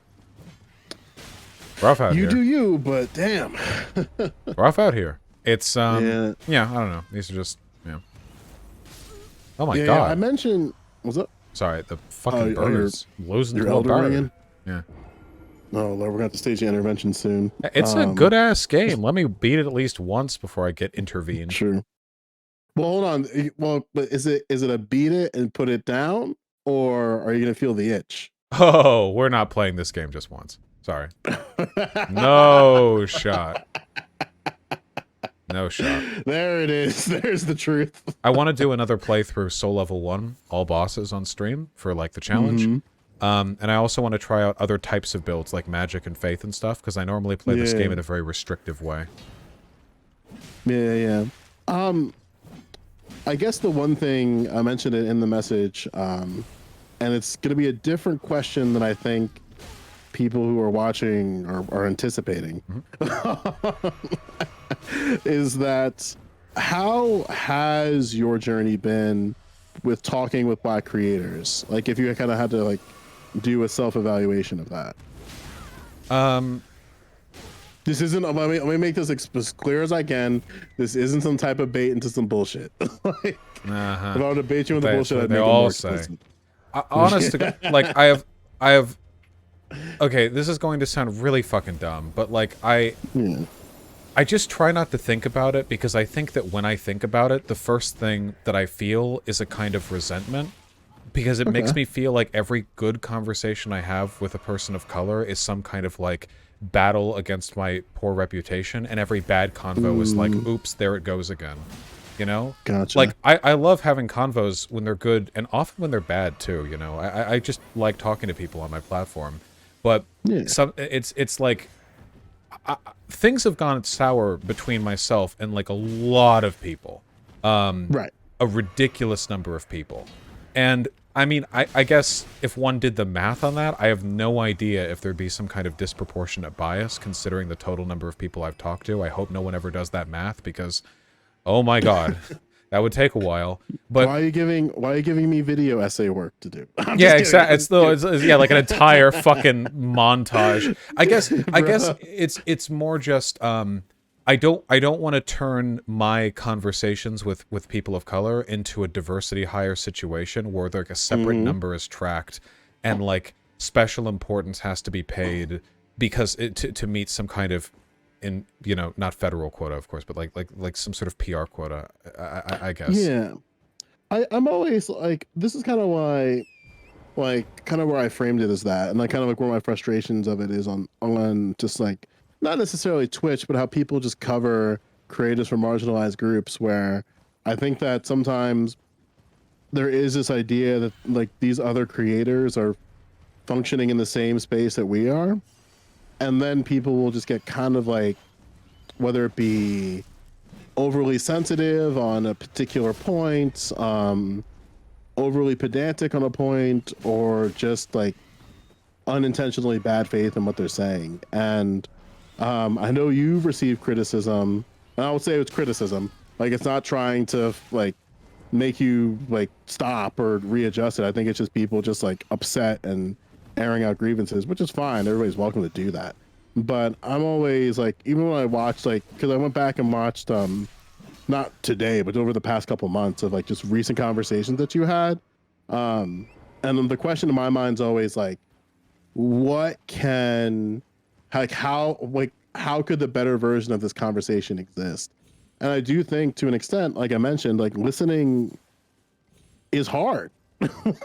Rough out you here. do you, but damn. Rough out here. It's Yeah. yeah. I don't know. These are just yeah. Oh my Yeah, I god. mentioned what's up? Sorry, the fucking Oh, birds losing your to a elder bird. ringing? Yeah. Oh Lord, we're gonna have to stage the intervention soon. It's a good ass game. Let me beat it at least once before I get intervened. Sure. Well, hold on. Well, but is it a beat it and put it down, or are you gonna feel the itch? Oh, we're not playing this game just once. Sorry. No shot. No shot. There it is. There's the truth. I want to do another playthrough Soul Level 1, all bosses on stream for like the challenge. And I also want to try out other types of builds like Magic and Faith and stuff, because I normally play this game in a very restrictive way. Yeah. I guess the one thing I mentioned it in the message, and it's going to be a different question than I think people who are watching are anticipating, is that how has your journey been with talking with Black creators? Like, if you kind of had to like do a self-evaluation of that. This isn't, let me make this as clear as I can. This isn't some type of bait into some bullshit. Like, if I were to bait you into bullshit, I'd make it more explicit. Honest to God, like, I have, okay, this is going to sound really fucking dumb, but like, I just try not to think about it, because I think that when I think about it, the first thing that I feel is a kind of resentment, because it makes me feel like every good conversation I have with a person of color is some kind of like battle against my poor reputation, and every bad convo is like, oops, there it goes again. You know? Gotcha. Like, I love having convos when they're good, and often when they're bad too, you know? I just like talking to people on my platform. But it's like, things have gone sour between myself and like a lot of people. Right. A ridiculous number of people. And I mean, I guess if one did the math on that, I have no idea if there'd be some kind of disproportionate bias considering the total number of people I've talked to. I hope no one ever does that math, because, oh my god, that would take a while. But why are you giving me video essay work to do? Yeah, exactly. It's yeah, like an entire fucking montage. I guess it's more just I don't want to turn my conversations with people of color into a diversity hire situation where like a separate number is tracked and like special importance has to be paid because to meet some kind of, in, you know, not federal quota of course, but like some sort of PR quota, I guess. Yeah. I'm always like, this is kind of why, like, kind of where I framed it as that, and like kind of like where my frustrations of it is on just like, not necessarily Twitch, but how people just cover creators from marginalized groups, where I think that sometimes there is this idea that like these other creators are functioning in the same space that we are, and then people will just get kind of like, whether it be overly sensitive on a particular point, overly pedantic on a point, or just like unintentionally bad faith in what they're saying. And I know you've received criticism, and I would say it's criticism. Like, it's not trying to like make you like stop or readjust it. I think it's just people just like upset and airing out grievances, which is fine. Everybody's welcome to do that. But I'm always like, even when I watch, like, because I went back and watched not today, but over the past couple months of like just recent conversations that you had, and then the question in my mind's always like, what can, like, how could the better version of this conversation exist? And I do think, to an extent, like I mentioned, like, listening is hard.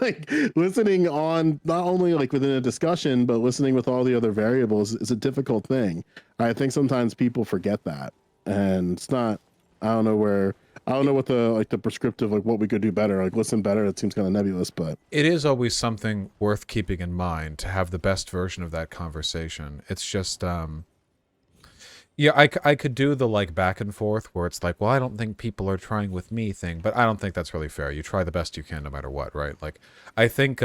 Like, listening on not only like within a discussion, but listening with all the other variables is a difficult thing. I think sometimes people forget that, and it's not, I don't know what the like the prescriptive, like what we could do better, like listen better, it seems kind of nebulous. But it is always something worth keeping in mind to have the best version of that conversation. It's just yeah, I could do the like back and forth where it's like, well, I don't think people are trying with me thing, but I don't think that's really fair. You try the best you can no matter what, right? Like, I think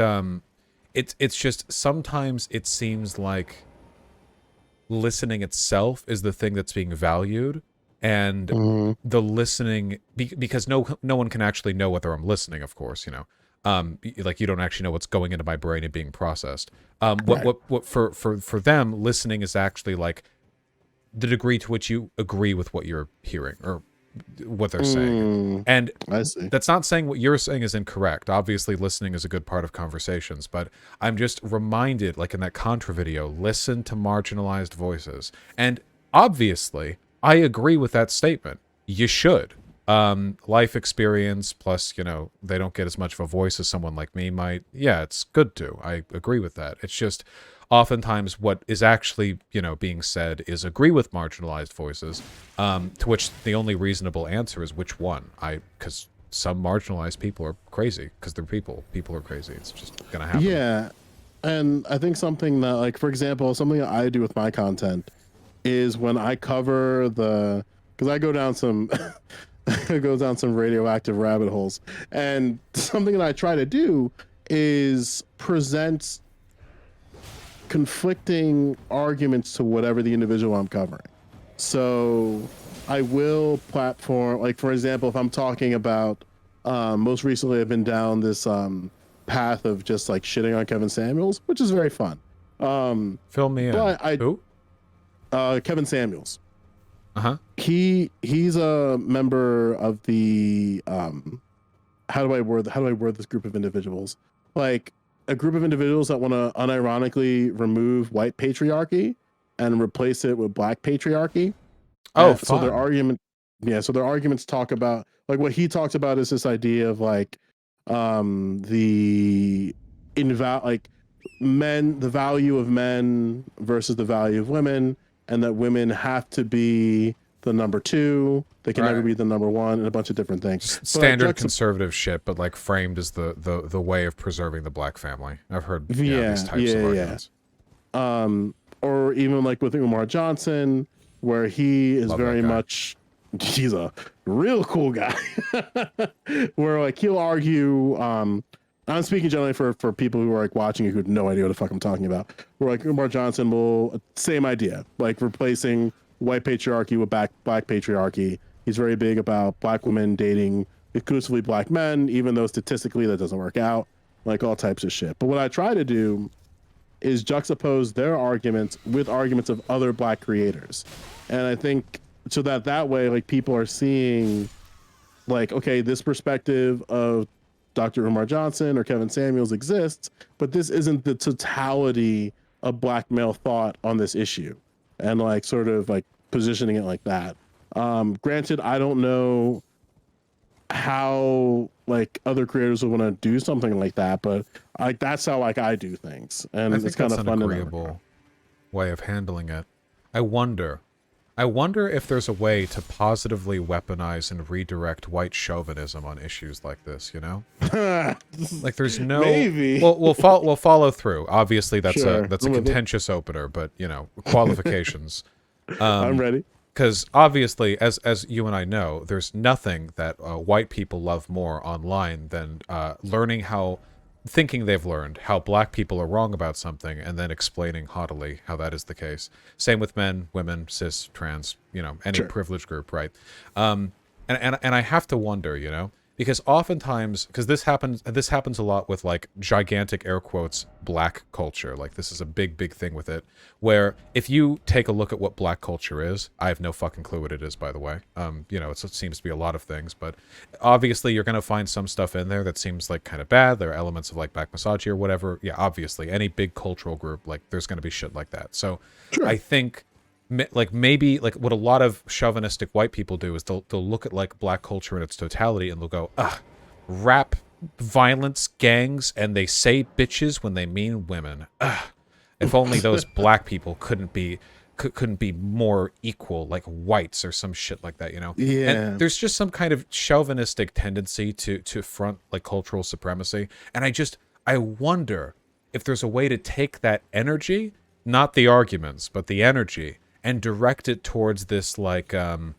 it's just sometimes it seems like listening itself is the thing that's being valued, and the listening, because no one can actually know whether I'm listening, of course, you know. Like, you don't actually know what's going into my brain and being processed. What for them, listening is actually like the degree to which you agree with what you're hearing or what they're saying. And I see. that's not saying what you're saying is incorrect. Obviously, listening is a good part of conversations, but I'm just reminded, like in that Contra video, listen to marginalized voices. And obviously, I agree with that statement. You should. Life experience, plus, you know, they don't get as much of a voice as someone like me might. Yeah, it's good to. I agree with that. It's just, oftentimes what is actually, being said is agree with marginalized voices, to which the only reasonable answer is which one. Because some marginalized people are crazy because they're people. People are crazy. It's just gonna happen. Yeah, and I think something that, like, for example, something that I do with my content is when I cover because I go down some it goes down some radioactive rabbit holes, and something that I try to do is present conflicting arguments to whatever the individual I'm covering. So I will platform, like, for example, if I'm talking about, most recently I've been down this path of just like shitting on Kevin Samuels, which is very fun. Fill me in. Who? Kevin Samuels. Uh-huh. He's a member of the how do I word this group of individuals? Like, a group of individuals that want to unironically remove white patriarchy and replace it with black patriarchy. Oh, fun. So their arguments talk about, like, what he talks about is this idea of like the the value of men versus the value of women, and that women have to be the number two, they can never be the number one, and a bunch of different things. Just standard conservative shit, but like framed as the way of preserving the black family. I've heard these types of arguments. Or even like with Umar Johnson, where he is very much, he's a real cool guy. Where like he'll argue, I'm speaking generally for people who are like watching who have no idea what the fuck I'm talking about. Where like Umar Johnson will, same idea, like replacing white patriarchy with black patriarchy. He's very big about black women dating exclusively black men, even though statistically that doesn't work out, like all types of shit. But what I try to do is juxtapose their arguments with arguments of other black creators. And I think so that way, like, people are seeing like, okay, this perspective of Dr. Umar Johnson or Kevin Samuels exists, but this isn't the totality of black male thought on this issue. And like sort of like positioning it like that. Granted, I don't know how like other creators would want to do something like that, but like that's how like I do things, and I think it's kind of fun. An agreeable way of handling it. I wonder if there's a way to positively weaponize and redirect white chauvinism on issues like this. Like there's no. Maybe. We'll follow through. Obviously, that's a contentious opener, but qualifications. I'm ready. Because obviously, as you and I know, there's nothing that white people love more online than thinking they've learned how black people are wrong about something and then explaining haughtily how that is the case. Same with men, women, cis, trans, any privileged group, right? And I have to wonder, because oftentimes, because this happens a lot with like gigantic air quotes black culture. Like this is a big thing with it, where if you take a look at what black culture is, I have no fucking clue what it is, by the way. It seems to be a lot of things, but obviously you're gonna find some stuff in there that seems like kind of bad. There are elements of like black misogyny or whatever. Yeah, obviously any big cultural group, like there's gonna be shit like that. So I think like maybe like what a lot of chauvinistic white people do is they'll look at like black culture in its totality and they'll go, rap, violence, gangs, and they say bitches when they mean women. If only those black people couldn't be more equal, like whites or some shit like that, Yeah. And there's just some kind of chauvinistic tendency to front like cultural supremacy, and I wonder if there's a way to take that energy, not the arguments, but the energy, and direct it towards this like you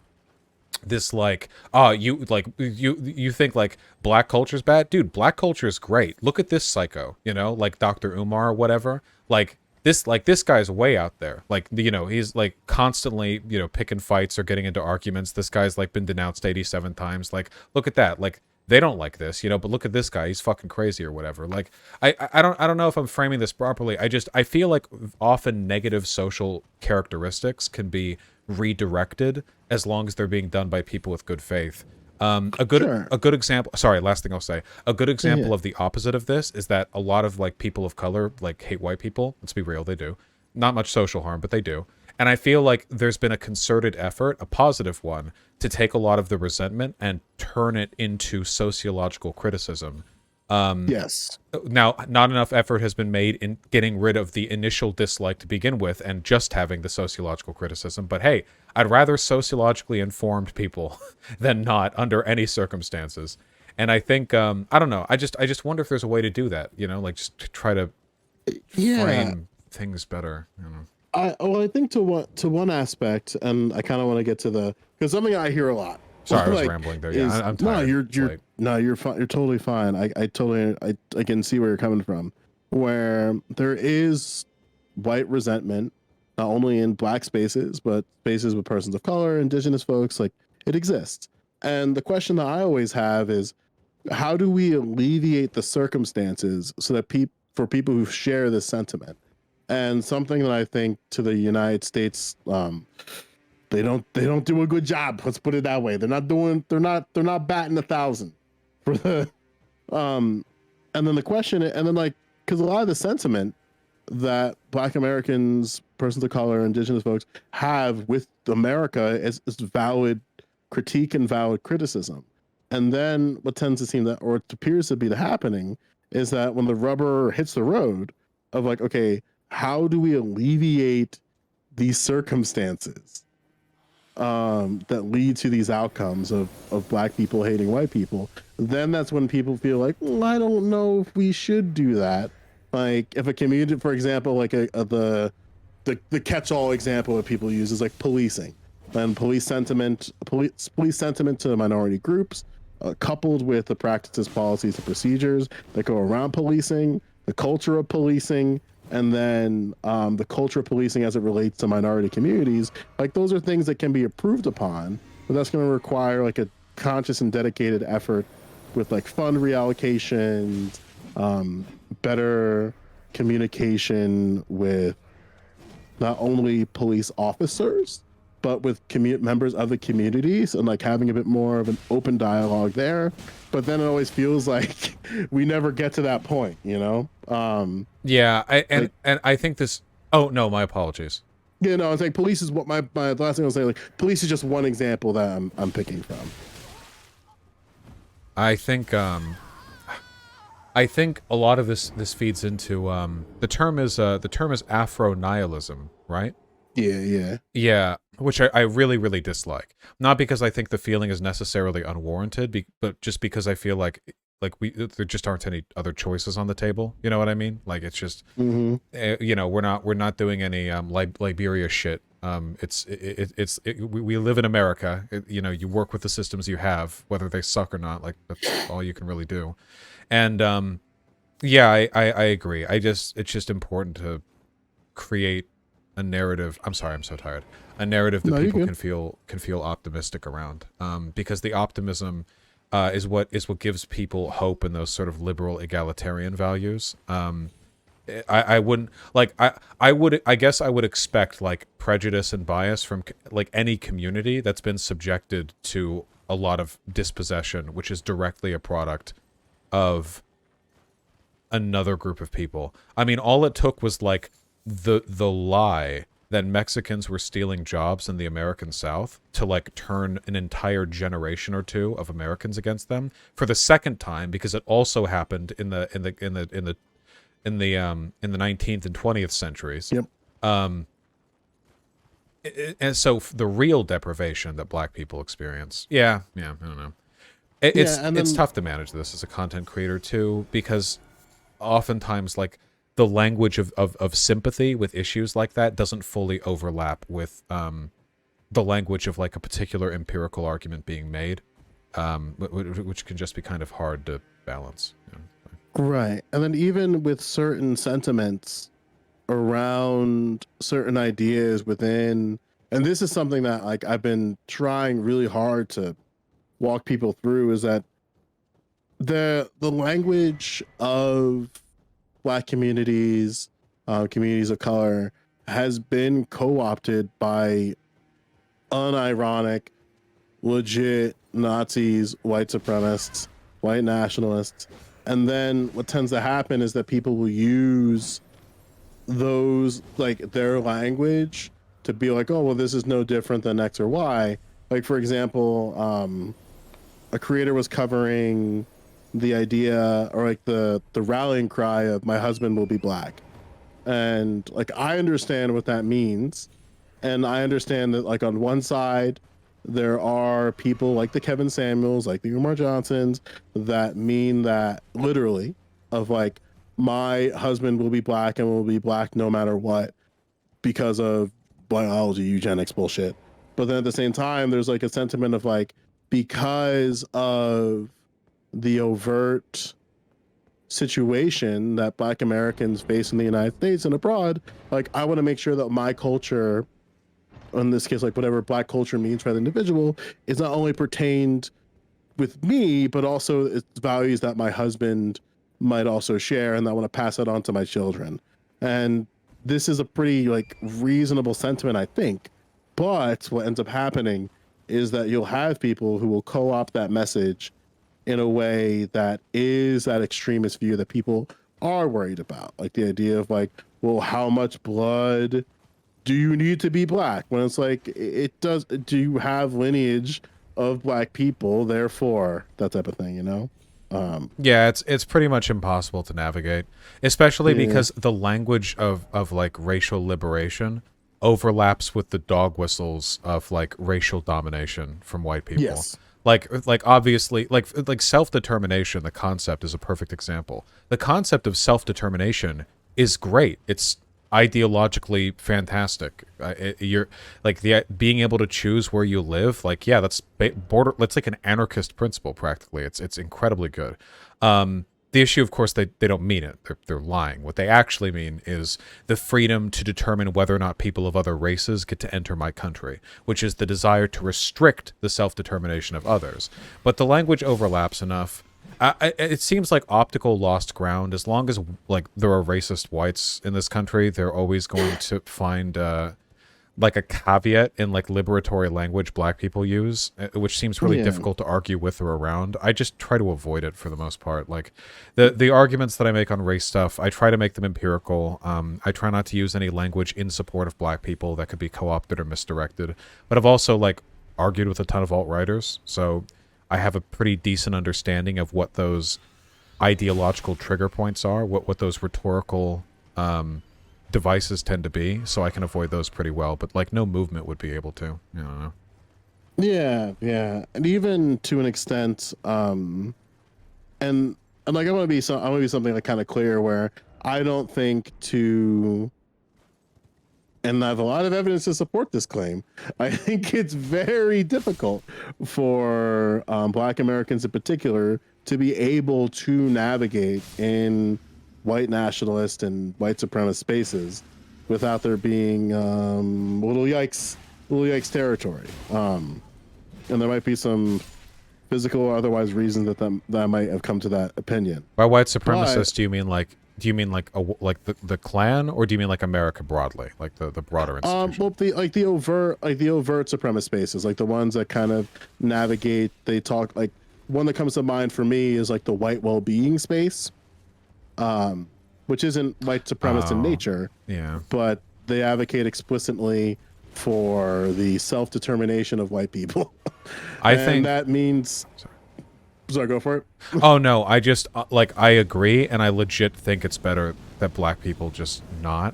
think like black culture's bad? Dude, black culture is great. Look at this psycho, like Dr. Umar or whatever. Like this guy's way out there. Like, he's like constantly, picking fights or getting into arguments. This guy's like been denounced 87 times. Like, look at that. Like, they don't like this, but look at this guy, he's fucking crazy or whatever. Like, I don't know if I'm framing this properly. I feel like often negative social characteristics can be redirected as long as they're being done by people with good faith. A good example, sorry, last thing I'll say, a good example of the opposite of this is that a lot of like people of color like hate white people. Let's be real, they do. Not much social harm, but they do. And I feel like there's been a concerted effort, a positive one, to take a lot of the resentment and turn it into sociological criticism Yes. Now, not enough effort has been made in getting rid of the initial dislike to begin with and just having the sociological criticism. But hey, I'd rather sociologically informed people than not under any circumstances. And I think I don't know. I just wonder if there's a way to do that. You know, like just to try to Yeah. frame things better. You know. I think to one aspect, and I kind of want to get to the, because something I hear a lot, Sorry, I was like, rambling there. Yeah, is I'm no, tired. It's late. you're fine. You're totally fine. I can see where you're coming from. Where there is white resentment, not only in black spaces, but spaces with persons of color, indigenous folks, like it exists. And the question that I always have is, how do we alleviate the circumstances so that for people who share this sentiment? And something that I think to the United States, they don't do a good job. Let's put it that way. They're not batting 1,000 for the and then the question, and then like, because a lot of the sentiment that Black Americans, persons of color, indigenous folks have with America is valid critique and valid criticism. And then what tends to seem that, or it appears to be the happening, is that when the rubber hits the road, of like, okay, how do we alleviate these circumstances that lead to these outcomes of black people hating white people? Then that's when people feel like, I don't know if we should do that. Like if a community, for example, like the catch-all example that people use is like policing and police sentiment to minority groups, coupled with the practices, policies, and procedures that go around policing, the culture of policing, and then the culture of policing as it relates to minority communities. Like those are things that can be improved upon, but that's going to require like a conscious and dedicated effort with like fund reallocations, better communication with not only police officers but with members of the communities, and like having a bit more of an open dialogue there. But then it always feels like we never get to that point, you know? Yeah, Like, and I think this. Oh no, my apologies. you know, it's like police is what my last thing I was saying. Like police is just one example that I'm picking from. I think I think a lot of this feeds into the term is Afro nihilism, right? Yeah, yeah. Yeah, which I really really dislike. Not because I think the feeling is necessarily unwarranted, but just because I feel like there just aren't any other choices on the table. You know what I mean? Like it's just you know, we're not doing any Liberia shit. We live in America. You know, you work with the systems you have, whether they suck or not. Like that's all you can really do. And yeah, I agree. It's just important to create a narrative. I'm sorry, I'm so tired. A narrative that No, you're people good. can feel optimistic around. Because the optimism is what gives people hope in those sort of liberal egalitarian values. I wouldn't like I guess I would expect like prejudice and bias from like any community that's been subjected to a lot of dispossession, which is directly a product of another group of people. I mean, all it took was like the lie that Mexicans were stealing jobs in the American South to like turn an entire generation or two of Americans against them for the second time, because it also happened in the 19th and 20th centuries. Yep. And so the real deprivation that black people experience. Yeah, I don't know. Yeah, and It's then tough to manage this as a content creator too, because oftentimes like the language of sympathy with issues like that doesn't fully overlap with the language of like a particular empirical argument being made, which can just be kind of hard to balance. You know? right, and then even with certain sentiments around certain ideas within, and this is something that like I've been trying really hard to walk people through, is that the language of black communities, communities of color, has been co-opted by unironic, legit Nazis, white supremacists, white nationalists. And then what tends to happen is that people will use those, like their language, to be like, oh, well, this is no different than X or Y. Like, for example, a creator was covering the idea or like the rallying cry of my husband will be black. And like I understand what that means. And I understand that like on one side there are people like the Kevin Samuels, like the Umar Johnsons, that mean that literally of like my husband will be black and will be black no matter what because of biology, eugenics bullshit. But then at the same time, there's like a sentiment of like because of the overt situation that Black Americans face in the United States and abroad, like I want to make sure that my culture, in this case, like whatever Black culture means for the individual, is not only pertained with me, but also it's values that my husband might also share, and I want to pass that on to my children. And this is a pretty like reasonable sentiment, I think. But what ends up happening is that you'll have people who will co-opt that message in a way that is that extremist view that people are worried about. Like the idea of like, well, how much blood do you need to be black? When it's like, it does, do you have lineage of black people, therefore, that type of thing, you know? Yeah, it's pretty much impossible to navigate, especially Yeah. because the language of like racial liberation overlaps with the dog whistles of like racial domination from white people. Yes. Like obviously like self-determination, the concept is a perfect example. The concept of self-determination is great. It's ideologically fantastic. You're like the being able to choose where you live. Like, yeah, that's that's like an anarchist principle practically. It's incredibly good. The issue, of course, they don't mean it. They're lying. What they actually mean is the freedom to determine whether or not people of other races get to enter my country, which is the desire to restrict the self-determination of others. But the language overlaps enough. It seems like optical lost ground. As long as like there are racist whites in this country, they're always going to find like a caveat in like liberatory language black people use, which seems really Yeah. difficult to argue with or around. I just try to avoid it for the most part. Like the arguments that I make on race stuff, I try to make them empirical. I try not to use any language in support of black people that could be co-opted or misdirected. But I've also like argued with a ton of alt-writers, so I have a pretty decent understanding of what those ideological trigger points are, what those rhetorical devices tend to be, so I can avoid those pretty well. But like no movement would be able to. I don't know. Yeah, yeah. And even to an extent, and like I want to be something like kind of clear where I don't think to, and I have a lot of evidence to support this claim. I think it's very difficult for Black Americans in particular to be able to navigate in white nationalist and white supremacist spaces without there being little yikes territory. And there might be some physical or otherwise reasons that I might have come to that opinion. By white supremacist, do you mean like the Klan, or do you mean like America broadly, like the broader institution? Well, the overt supremacist spaces, like the ones that kind of navigate. They talk like one that comes to mind for me is like the white well-being space, which isn't white supremacist in nature, Yeah. but they advocate explicitly for the self-determination of white people. I And think that means. Sorry, go for it. Oh no, I just like I agree, and I legit think it's better that black people just not,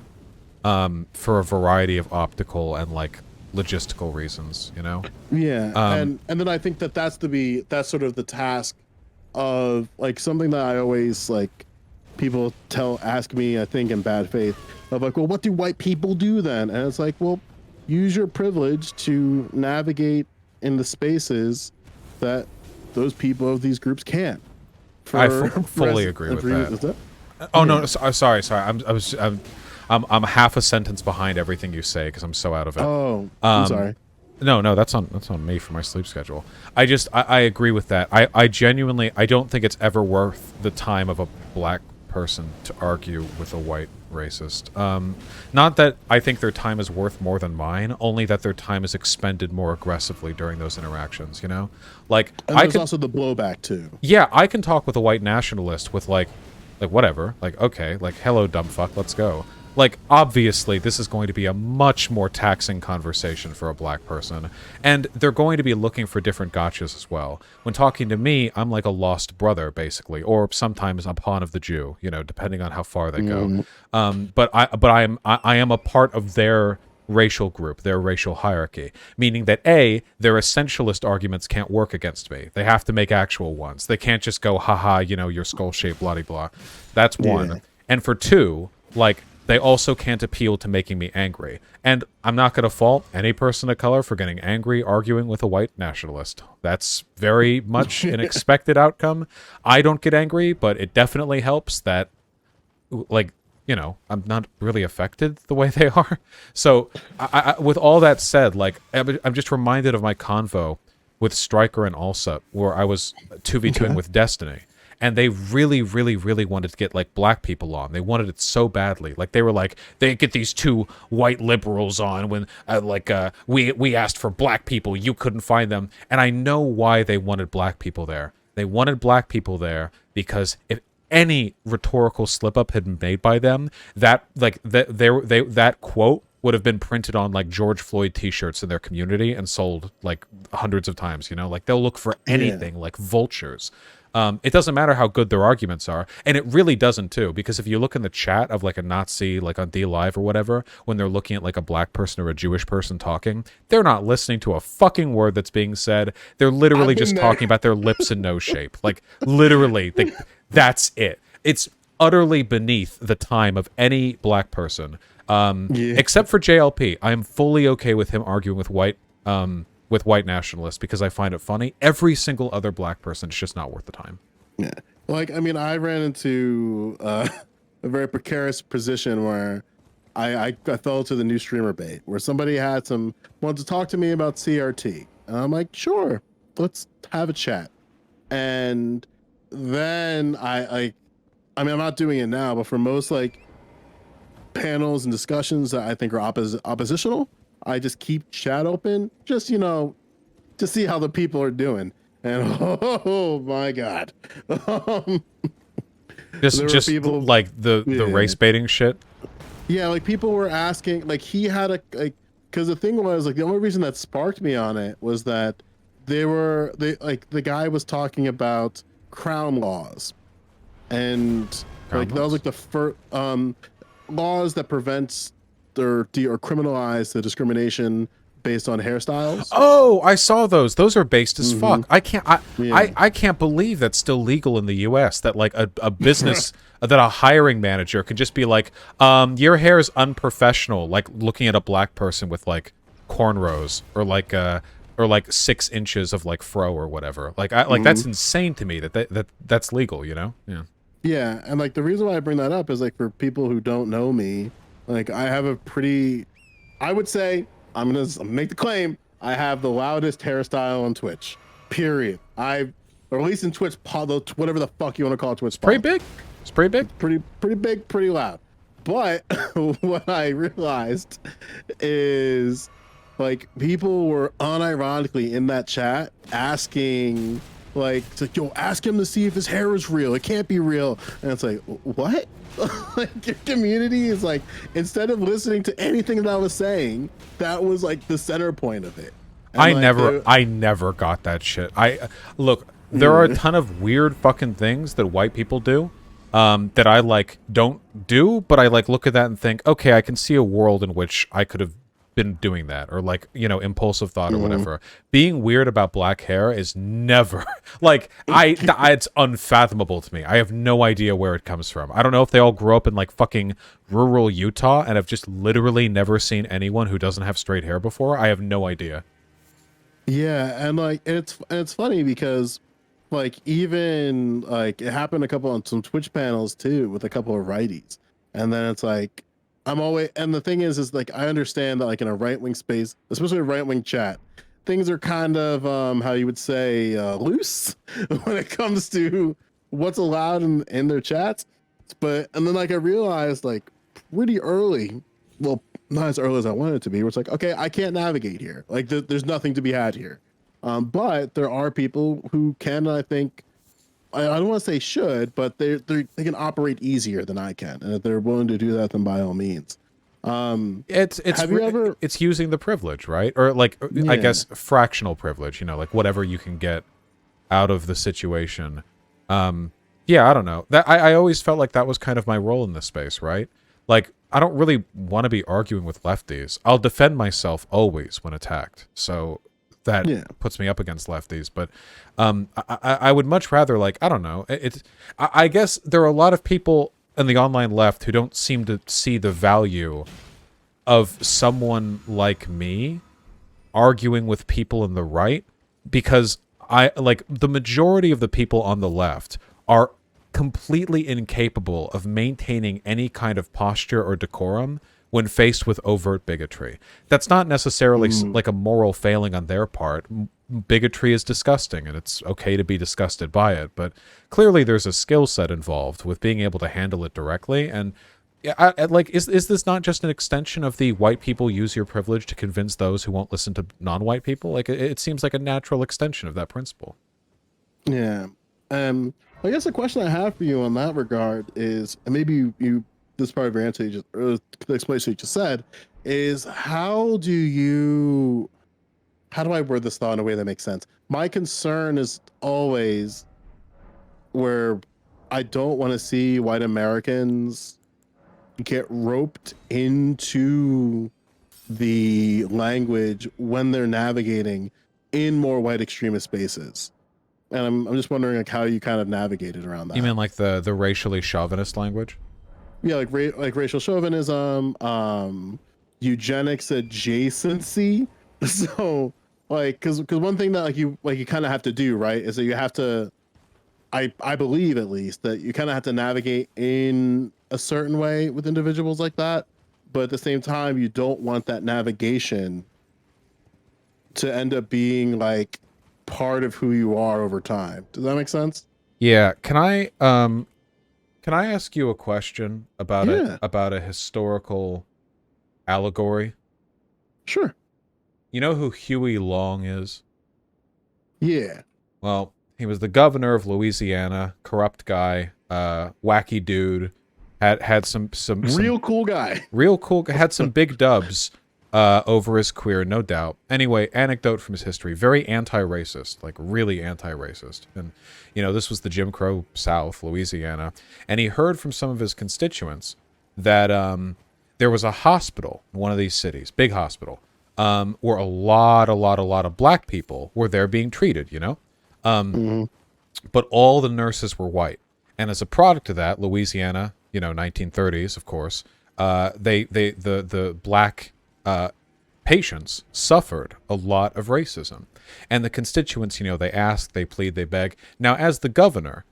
for a variety of optical and like logistical reasons, you know. Yeah, and then I think that that's sort of the task of like something that I always like people ask me, I think in bad faith, of like, well, what do white people do then? And it's like, well, use your privilege to navigate in the spaces that those people of these groups can't. I fully agree with that. Oh no, sorry. I'm half a sentence behind everything you say because I'm so out of it. Oh, I'm sorry. No, that's on me for my sleep schedule. I agree with that. I genuinely I don't think it's ever worth the time of a black person to argue with a white racist. Not that I think their time is worth more than mine, only that their time is expended more aggressively during those interactions, you know? Like And there's also the blowback too. yeah, I can talk with a white nationalist with like whatever, like okay, like hello dumb fuck, let's go. Like, obviously, this is going to be a much more taxing conversation for a black person, and they're going to be looking for different gotchas as well. When talking to me, I'm like a lost brother, basically, or sometimes a pawn of the Jew, you know, depending on how far they go. But I am a part of their racial group, their racial hierarchy, meaning that A, their essentialist arguments can't work against me. They have to make actual ones. They can't just go, haha, you know, you're skull-shaped, blah-de-blah. That's one. Yeah. And for two, like, they also can't appeal to making me angry. And I'm not going to fault any person of color for getting angry arguing with a white nationalist. That's very much an expected outcome. I don't get angry, but it definitely helps that, like, you know, I'm not really affected the way they are. So, with all that said, like, I'm just reminded of my convo with Stryker and Alsup, where I was 2v2ing with Destiny. And they really, really, really wanted to get, like, black people on. They wanted it so badly. Like, they were like, they get these two white liberals on when, we asked for black people. You couldn't find them. And I know why they wanted black people there. They wanted black people there because if any rhetorical slip up had been made by them, that that quote would have been printed on like George Floyd t-shirts in their community and sold like hundreds of times, you know, like they'll look for anything like vultures. It doesn't matter how good their arguments are, and it really doesn't too, because if you look in the chat of like a Nazi, like on DLive or whatever, when they're looking at like a black person or a Jewish person talking, they're not listening to a fucking word that's being said. They're literally just talking about their lips and nose shape. Like literally, that's it. It's utterly beneath the time of any black person, except for JLP. I am fully okay with him arguing with white nationalists because I find it funny. Every single other black person is just not worth the time. Yeah. Like, I mean, I ran into a very precarious position where I fell to the new streamer bait, where somebody wanted to talk to me about CRT. And I'm like, sure, let's have a chat. And then I mean, I'm not doing it now, but for most like panels and discussions that I think are oppositional, I just keep chat open, just, you know, to see how the people are doing. And oh my God. just people, like the race baiting shit. Yeah, like people were asking, like he had because the thing was like the only reason that sparked me on it was that the guy was talking about crown laws. And like that was like the first laws that prevents or criminalize the discrimination based on hairstyles. Oh, I saw those. Those are based as fuck. I can't believe that's still legal in the US, that like a business that a hiring manager could just be like, your hair is unprofessional, like looking at a black person with like cornrows or like 6 inches of like fro or whatever. Like that's insane to me that's legal, you know? Yeah. Yeah, and like the reason why I bring that up is like for people who don't know me, like I have I would say, I'm gonna make the claim, I have the loudest hairstyle on Twitch. Period. Or at least in Twitch, whatever the fuck you want to call Twitch. Pretty big. It's pretty big. Pretty big, pretty loud. But what I realized is like people were unironically in that chat asking like, it's like, yo, ask him to see if his hair is real. It can't be real. And it's like, what? Like your community is like, instead of listening to anything that I was saying, that was like the center point of it. And I never got that shit. Look, there are a ton of weird fucking things that white people do that I like don't do, but I like look at that and think, okay, I can see a world in which I could have been doing that, or like, you know, impulsive thought or whatever. Being weird about black hair is never like it's unfathomable to me. I have no idea where it comes from. I don't know if they all grew up in like fucking rural Utah and have just literally never seen anyone who doesn't have straight hair before. I have no idea. Yeah, and like it's funny because like even like it happened a couple on some Twitch panels too with a couple of righties, and then it's like and the thing is like I understand that like in a right-wing space, especially a right-wing chat, things are kind of how you would say loose when it comes to what's allowed in their chats. And then like I realized like pretty early, well, not as early as I wanted it to be, where it's like, okay, I can't navigate here. Like there's nothing to be had here. But there are people who can, I think, I don't want to say should, but they can operate easier than I can, and if they're willing to do that, then by all means. Have you ever? It's using the privilege, right? Or like, I Yeah, guess fractional privilege, like whatever you can get out of the situation. Yeah, I don't know. That I always felt like that was kind of my role in this space, right? Like, I don't really want to be arguing with lefties. I'll defend myself always when attacked. So that yeah, puts me up against lefties. But I would much rather, like, I don't know. I guess there are a lot of people in the online left who don't seem to see the value of someone like me arguing with people in the right, because I like the majority of the people on the left are completely incapable of maintaining any kind of posture or decorum when faced with overt bigotry. That's not necessarily like a moral failing on their part. Bigotry is disgusting, and it's okay to be disgusted by it, but clearly there's a skill set involved with being able to handle it directly. And like, is this not just an extension of the white people use your privilege to convince those who won't listen to non-white people? Like, it seems like a natural extension of that principle. yeah. I guess the question I have for you on that regard is, and maybe you this part of your answer, you just or the explanation you just said, is how do I word this thought in a way that makes sense? My concern is always where I don't want to see white Americans get roped into the language when they're navigating in more white extremist spaces. And I'm just wondering like how you kind of navigated around that. You mean like the racially chauvinist language? Yeah, like racial chauvinism, eugenics adjacency. So like because one thing that you kind of have to do, right, is that you have to I believe at least that you kind of have to navigate in a certain way with individuals like that, but at the same time you don't want that navigation to end up being like part of who you are over time. Does that make sense? Yeah. Can I ask you a question about Yeah, a historical allegory? sure. You know who Huey Long is? Yeah. Well, he was the governor of Louisiana, corrupt guy, wacky dude, had some Real cool guy. real cool, had some big dubs over his career, no doubt. Anyway, anecdote from his history: very anti-racist, like really anti-racist. And this was the Jim Crow South, Louisiana, and he heard from some of his constituents that there was a hospital in one of these cities, big hospital, where a lot of black people were there being treated. Mhm. But all the nurses were white, and as a product of that, Louisiana, 1930s, of course, the black patients suffered a lot of racism, and the constituents, they ask, they plead, they beg. Now, as the governor,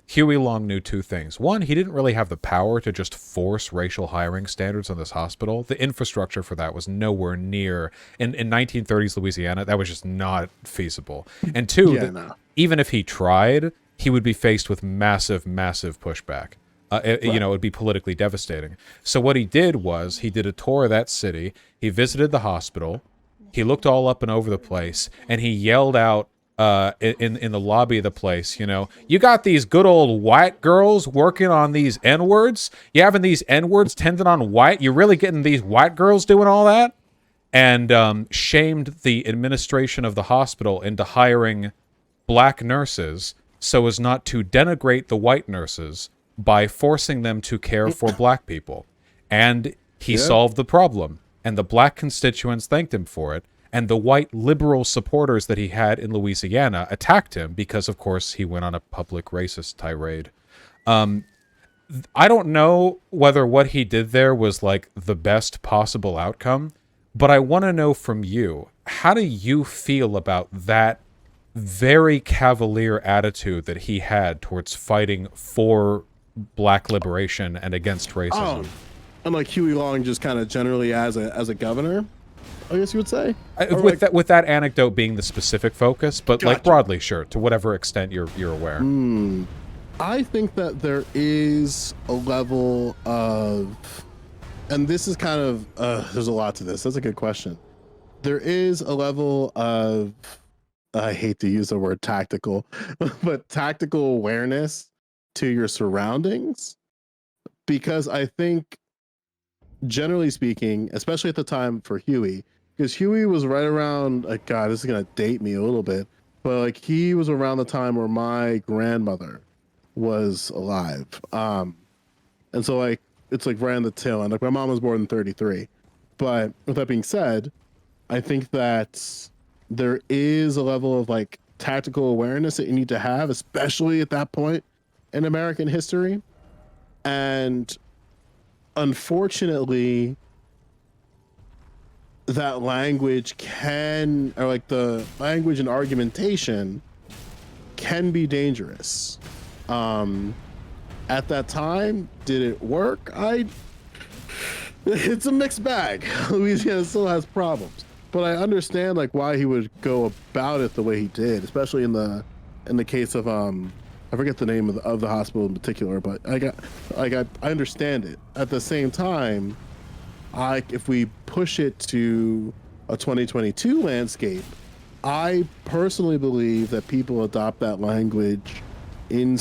Huey Long knew two things. One, he didn't really have the power to just force racial hiring standards on this hospital. The infrastructure for that was nowhere near, in 1930s Louisiana, that was just not feasible. And two, Yeah, no. even if he tried, he would be faced with massive pushback. It would be politically devastating. So what he did was he did a tour of that city. He visited the hospital. He looked all up and over the place, and he yelled out in the lobby of the place, you got these good old white girls working on these N-words? You having these N-words tending on white? You really getting these white girls doing all that? And shamed the administration of the hospital into hiring black nurses so as not to denigrate the white nurses by forcing them to care for black people. And he solved the problem. And the black constituents thanked him for it. And the white liberal supporters that he had in Louisiana attacked him because, of course, he went on a public racist tirade. I don't know whether what he did there was like the best possible outcome, but I want to know from you, how do you feel about that very cavalier attitude that he had towards fighting for black liberation and against racism? And like Huey Long just kind of generally as a governor, I guess you would say. With that anecdote being the specific focus, but like Gotcha. broadly, sure, to whatever extent you're aware. I think that there is a level of, and this is kind of, there's a lot to this. That's a good question. There is a level of I hate to use the word tactical, but tactical awareness to your surroundings. Because I think, generally speaking, especially at the time for Huey, because Huey was right around, like, God, this is going to date me a little bit, but like he was around the time where my grandmother was alive. And so, like, it's like right on the tail end. Like, my mom was born in 33. But with that being said, I think that there is a level of like tactical awareness that you need to have, especially at that point in American history. And unfortunately, that language can, or like the language and argumentation can be dangerous. Um, at that time, did it work? It's a mixed bag. Louisiana still has problems, but I understand like why he would go about it the way he did, especially in the case of I forget the name of the hospital in particular, but I understand it. At the same time, if we push it to a 2022 landscape, I personally believe that people adopt that language in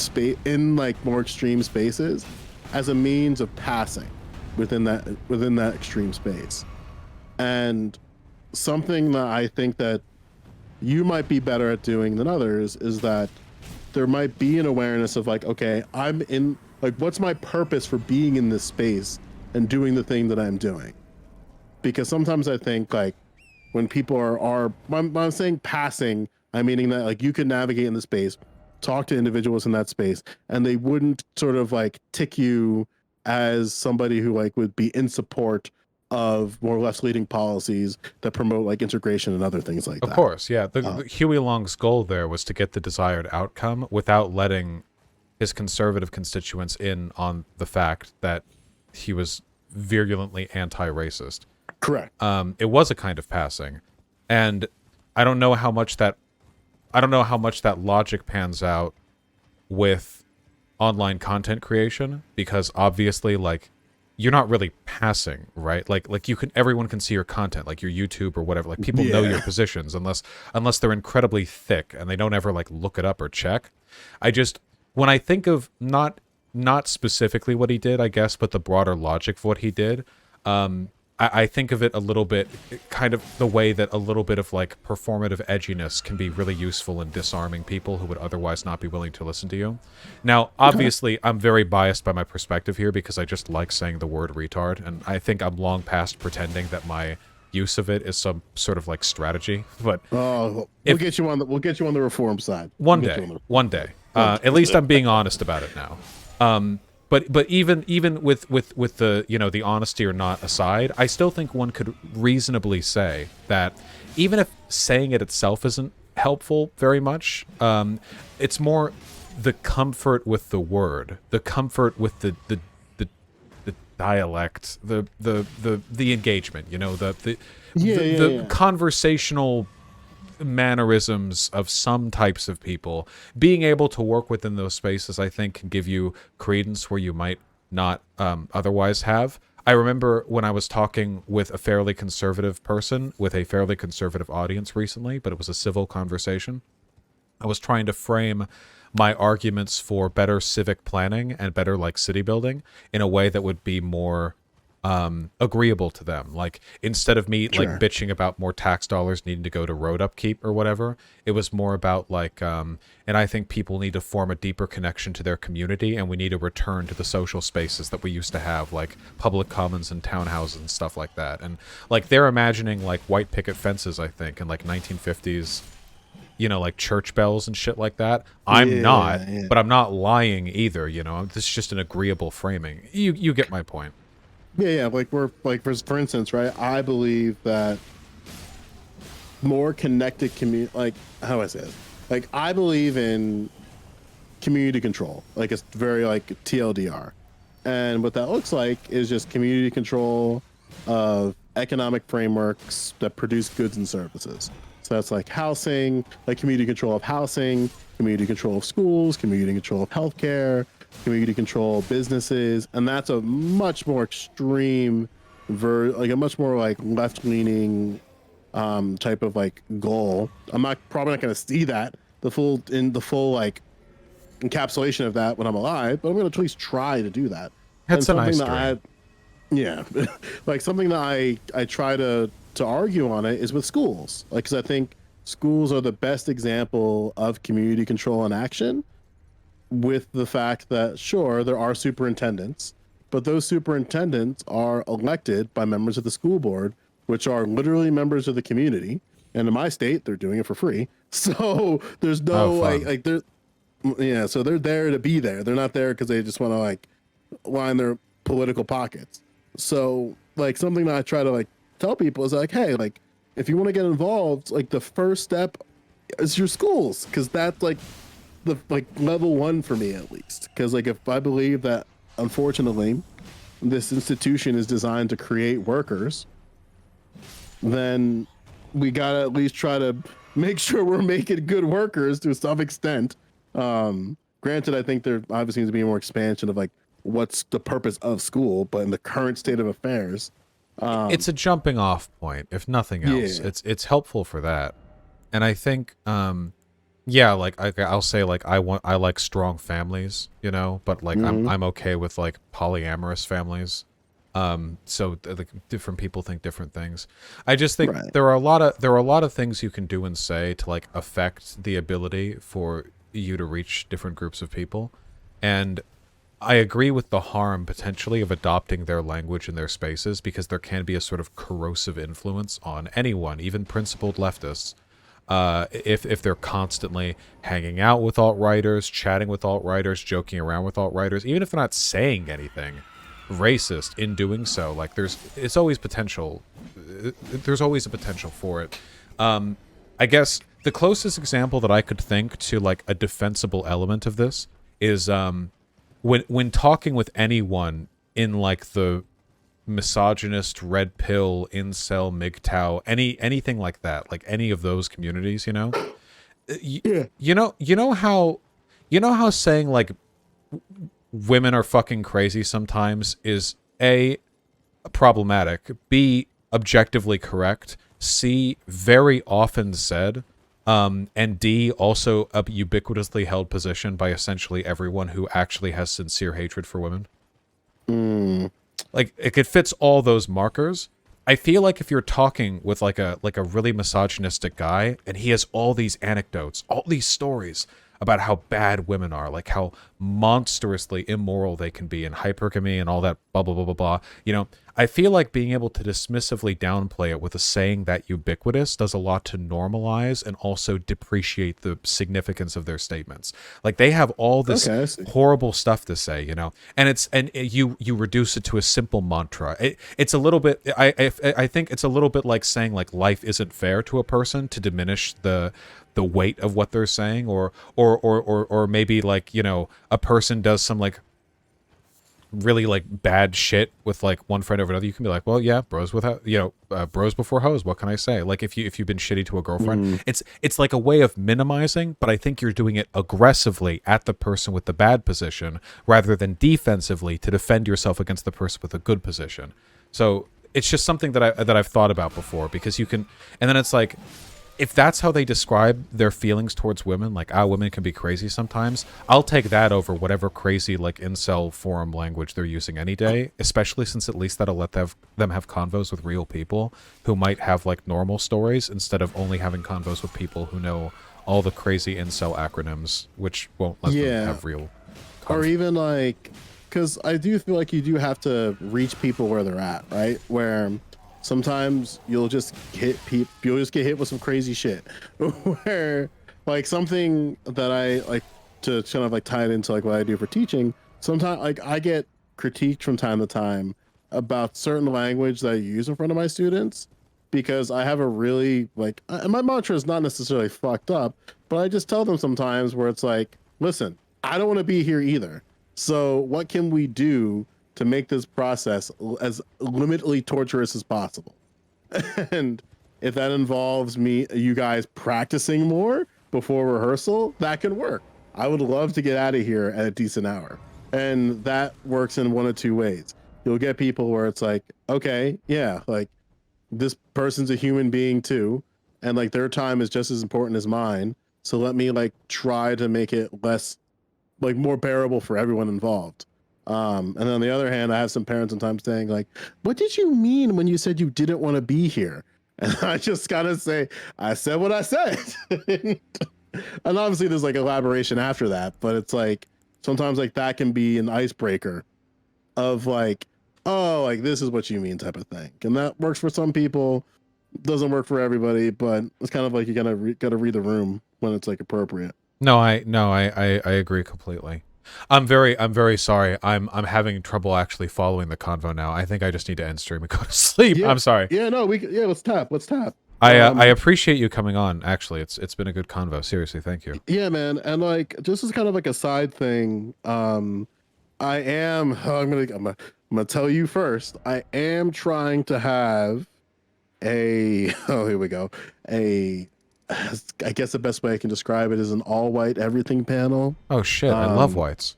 like more extreme spaces as a means of passing within that extreme space. And something that I think that you might be better at doing than others is that there might be an awareness of like, okay, I'm in, like, what's my purpose for being in this space and doing the thing that I'm doing? Because sometimes I think like when people when I'm saying passing, I'm meaning that like you could navigate in the space, talk to individuals in that space, and they wouldn't sort of like tick you as somebody who like would be in support of more left leaning policies that promote like integration and other things like Of that. course, yeah. The Huey Long's goal there was to get the desired outcome without letting his conservative constituents in on the fact that he was virulently anti-racist. Correct. It was a kind of passing, and I don't know how much that logic pans out with online content creation, because obviously, like, you're not really passing, right? Like everyone can see your content, like your YouTube or whatever. Like, people know your positions unless they're incredibly thick and they don't ever like look it up or check. When I think of not specifically what he did, I guess, but the broader logic of what he did, I think of it a little bit, kind of the way that a little bit of like performative edginess can be really useful in disarming people who would otherwise not be willing to listen to you. Now, obviously, I'm very biased by my perspective here because I just like saying the word retard, and I think I'm long past pretending that my use of it is some sort of like strategy. But we'll get you on the reform side. One day. At least I'm being honest about it now. But even with the, you know, the honesty or not aside, I still think one could reasonably say that even if saying it itself isn't helpful very much, it's more the comfort with the word, the comfort with the dialect, the engagement, you know, the conversational mannerisms of some types of people. Being able to work within those spaces, I think, can give you credence where you might not otherwise have. I remember when I was talking with a fairly conservative person with a fairly conservative audience recently, but it was a civil conversation. I was trying to frame my arguments for better civic planning and better like city building in a way that would be more agreeable to them. Like, instead of me like bitching about more tax dollars needing to go to road upkeep or whatever, it was more about like and I think people need to form a deeper connection to their community, and we need to return to the social spaces that we used to have, like public commons and townhouses and stuff like that. And like, they're imagining like white picket fences, I think, in like 1950s, you know, like church bells and shit like that. I'm not, but I'm not lying either, you know. This is just an agreeable framing. You get my point. Yeah, like we're like for instance, right? I believe that more connected community, like, how do I say it? Like, I believe in community control. Like, it's very like TLDR, and what that looks like is just community control of economic frameworks that produce goods and services. So that's like housing, like community control of housing, community control of schools, community control of healthcare, community control businesses, and that's a much more extreme like a much more like left-leaning type of like goal. I'm not probably not going to see that the full like encapsulation of that when I'm alive, but I'm going to at least try to do that. And It's a something nice that dream. yeah, like something that I try to argue on it is with schools, like because I think schools are the best example of community control in action. With the fact that sure there are superintendents, but those superintendents are elected by members of the school board, which are literally members of the community. And in my state, they're doing it for free. So there's Oh, no fun. like they're yeah, so they're there to be there. They're not there because they just want to like line their political pockets. So like something that I try to like tell people is like, hey, like if you want to get involved, like the first step is your schools, because that's like the like level one for me at least. Because like if I believe that unfortunately this institution is designed to create workers, then we gotta at least try to make sure we're making good workers to some extent. Granted, I think there obviously needs to be more expansion of like what's the purpose of school, but in the current state of affairs, It's a jumping off point, if nothing else. yeah, It's helpful for that. And I think yeah, like I'll say like I like strong families, you know, but like mm-hmm, I'm okay with like polyamorous families. So the different people think different things. I just think right, there are a lot of things you can do and say to like affect the ability for you to reach different groups of people. And I agree with the harm potentially of adopting their language in their spaces, because there can be a sort of corrosive influence on anyone, even principled leftists, if they're constantly hanging out with alt-righters, chatting with alt-righters, joking around with alt-righters, even if they're not saying anything racist in doing so. Like it's always potential. There's always a potential for it. I guess the closest example that I could think to like a defensible element of this is when talking with anyone in like the misogynist, red pill, incel, MGTOW, anything like that, like any of those communities, you know, yeah, you know how saying like women are fucking crazy sometimes is A, problematic, B, objectively correct, C, very often said, and D, also a ubiquitously held position by essentially everyone who actually has sincere hatred for women. mm, Like it fits all those markers. I feel like if you're talking with like a really misogynistic guy and he has all these anecdotes, all these stories about how bad women are, like how monstrously immoral they can be, and hypergamy and all that blah blah blah blah blah. You know, I feel like being able to dismissively downplay it with a saying that ubiquitous does a lot to normalize and also depreciate the significance of their statements. Like they have all this okay, I see. horrible stuff to say, you know, you reduce it to a simple mantra. It's a little bit. I think it's a little bit like saying like life isn't fair to a person to diminish the weight of what they're saying, or maybe like, you know, a person does some like really like bad shit with like one friend over another. You can be like, well, yeah, bros with bros before hoes. What can I say? Like if you've been shitty to a girlfriend, Mm, it's like a way of minimizing, but I think you're doing it aggressively at the person with the bad position rather than defensively to defend yourself against the person with a good position. So it's just something that I've thought about before, because you can, and then it's like, if that's how they describe their feelings towards women, like, women can be crazy sometimes, I'll take that over whatever crazy, like, incel forum language they're using any day, especially since at least that'll let them have convos with real people who might have, like, normal stories instead of only having convos with people who know all the crazy incel acronyms, which won't let them yeah, have real or convos. even like, because I do feel like you do have to reach people where they're at, right? Where sometimes you'll just get hit with some crazy shit. Where like something that I like to kind of like tie it into like what I do for teaching. Sometimes like I get critiqued from time to time about certain language that I use in front of my students, because I have a really like and my mantra is not necessarily fucked up, but I just tell them sometimes where it's like, listen, I don't want to be here either. So what can we do to make this process as limitedly torturous as possible? And if that involves you guys practicing more before rehearsal, that can work. I would love to get out of here at a decent hour. And that works in one of two ways. You'll get people where it's like, okay, yeah, like this person's a human being too, and like their time is just as important as mine. So let me like try to make it less like more bearable for everyone involved. And then on the other hand, I have some parents sometimes saying like, "What did you mean when you said you didn't want to be here?" And I just gotta say, I said what I said. And obviously there's like elaboration after that, but it's like sometimes like that can be an icebreaker of like, oh, like this is what you mean type of thing. And that works for some people, doesn't work for everybody, but it's kind of like you gotta read the room when it's like appropriate. No, I agree completely. I'm very sorry. I'm having trouble actually following the convo now. I think I just need to end stream and go to sleep. Yeah, I'm sorry. yeah, no, yeah, let's tap. Let's tap. I appreciate you coming on. Actually, it's been a good convo. Seriously, thank you. Yeah, man, and like just as kind of like a side thing, I am. I'm gonna tell you first. I am trying to have a. Oh, here we go. A. I guess the best way I can describe it is an all-white everything panel. Oh shit, I love whites.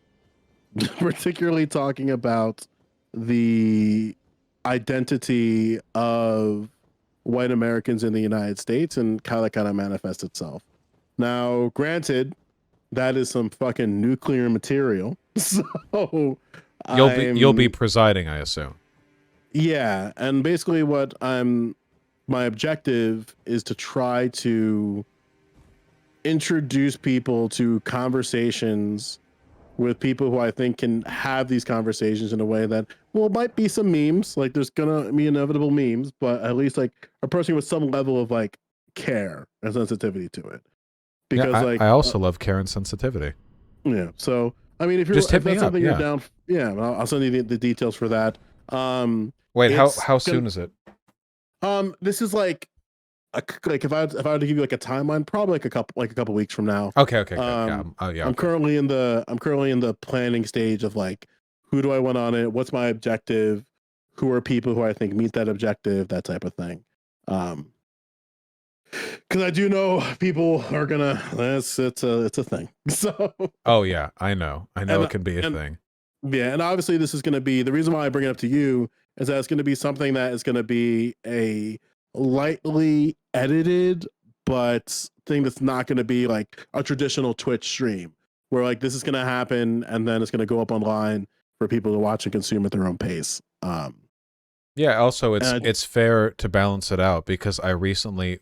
Particularly talking about the identity of white Americans in the United States and how that kind of manifests itself. Now, granted, that is some fucking nuclear material. So You'll be presiding, I assume. yeah, and basically what my objective is to try to introduce people to conversations with people who I think can have these conversations in a way that, well, it might be some memes, like there's gonna be inevitable memes, but at least like approaching with some level of like care and sensitivity to it. Because yeah, like I also love care and sensitivity. yeah, so I mean, if Just hit me that's up, something yeah. you're down, yeah, I'll send you the details for that. Wait, how soon is it? This is like if I were to give you like a timeline, probably like a couple weeks from now. Okay, good. Yeah, yeah. I'm currently in the planning stage of like, who do I want on it? What's my objective? Who are people who I think meet that objective? That type of thing. Because I do know people are gonna. It's a thing. So. Oh yeah, I know it can be a thing. Yeah, and obviously this is going to be the reason why I bring it up to you is that it's going to be something that is going to be a lightly edited, but thing that's not going to be like a traditional Twitch stream where like this is going to happen and then it's going to go up online for people to watch and consume at their own pace. Yeah. Also, it's fair to balance it out because I recently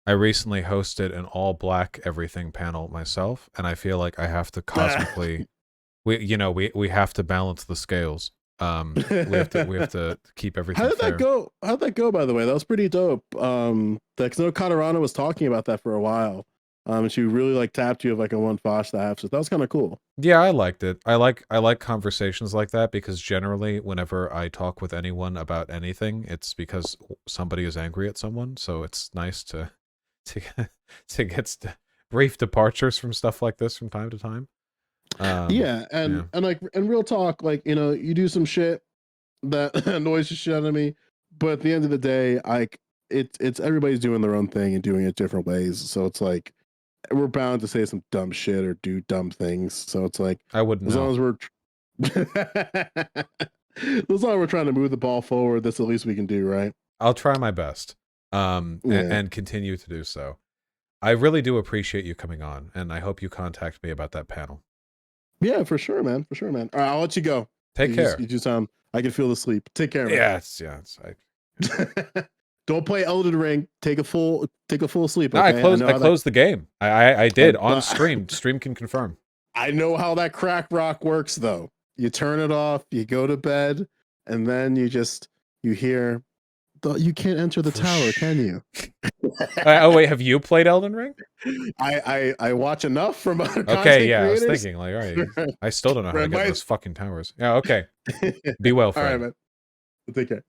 hosted an all black everything panel myself, and I feel like I have to cosmically. We have to balance the scales. We have to keep everything. How did fair. that go? How'd that go? By the way, that was pretty dope. Because no Katarana was talking about that for a while. And she really like tapped you of like a one Fosh to have. So that was kind of cool. Yeah, I liked it. I like conversations like that because generally, whenever I talk with anyone about anything, it's because somebody is angry at someone. So it's nice to get brief departures from stuff like this from time to time. Yeah, and like and real talk, like you do some shit that annoys the shit out of me, but at the end of the day, like it's everybody's doing their own thing and doing it different ways. So it's like we're bound to say some dumb shit or do dumb things. So it's like I wouldn't. As long as we're trying to move the ball forward, that's the least we can do, right? I'll try my best. And continue to do so. I really do appreciate you coming on, and I hope you contact me about that panel. Yeah, for sure, man. For sure, man. All right, I'll let you go. Take care. You just I can feel the sleep. Take care, man. Yeah. Don't play Elden Ring. Take a full sleep. No, okay? I closed the game. I did on stream. Stream can confirm. I know how that crack rock works, though. You turn it off, you go to bed, and then you hear. You can't enter the tower, can you? Oh wait, have you played Elden Ring? I watch enough from other okay, yeah, creators. I was thinking like, all right, I still don't know how to get those fucking towers. Yeah, okay. Be well, friend. All right, man. Take care.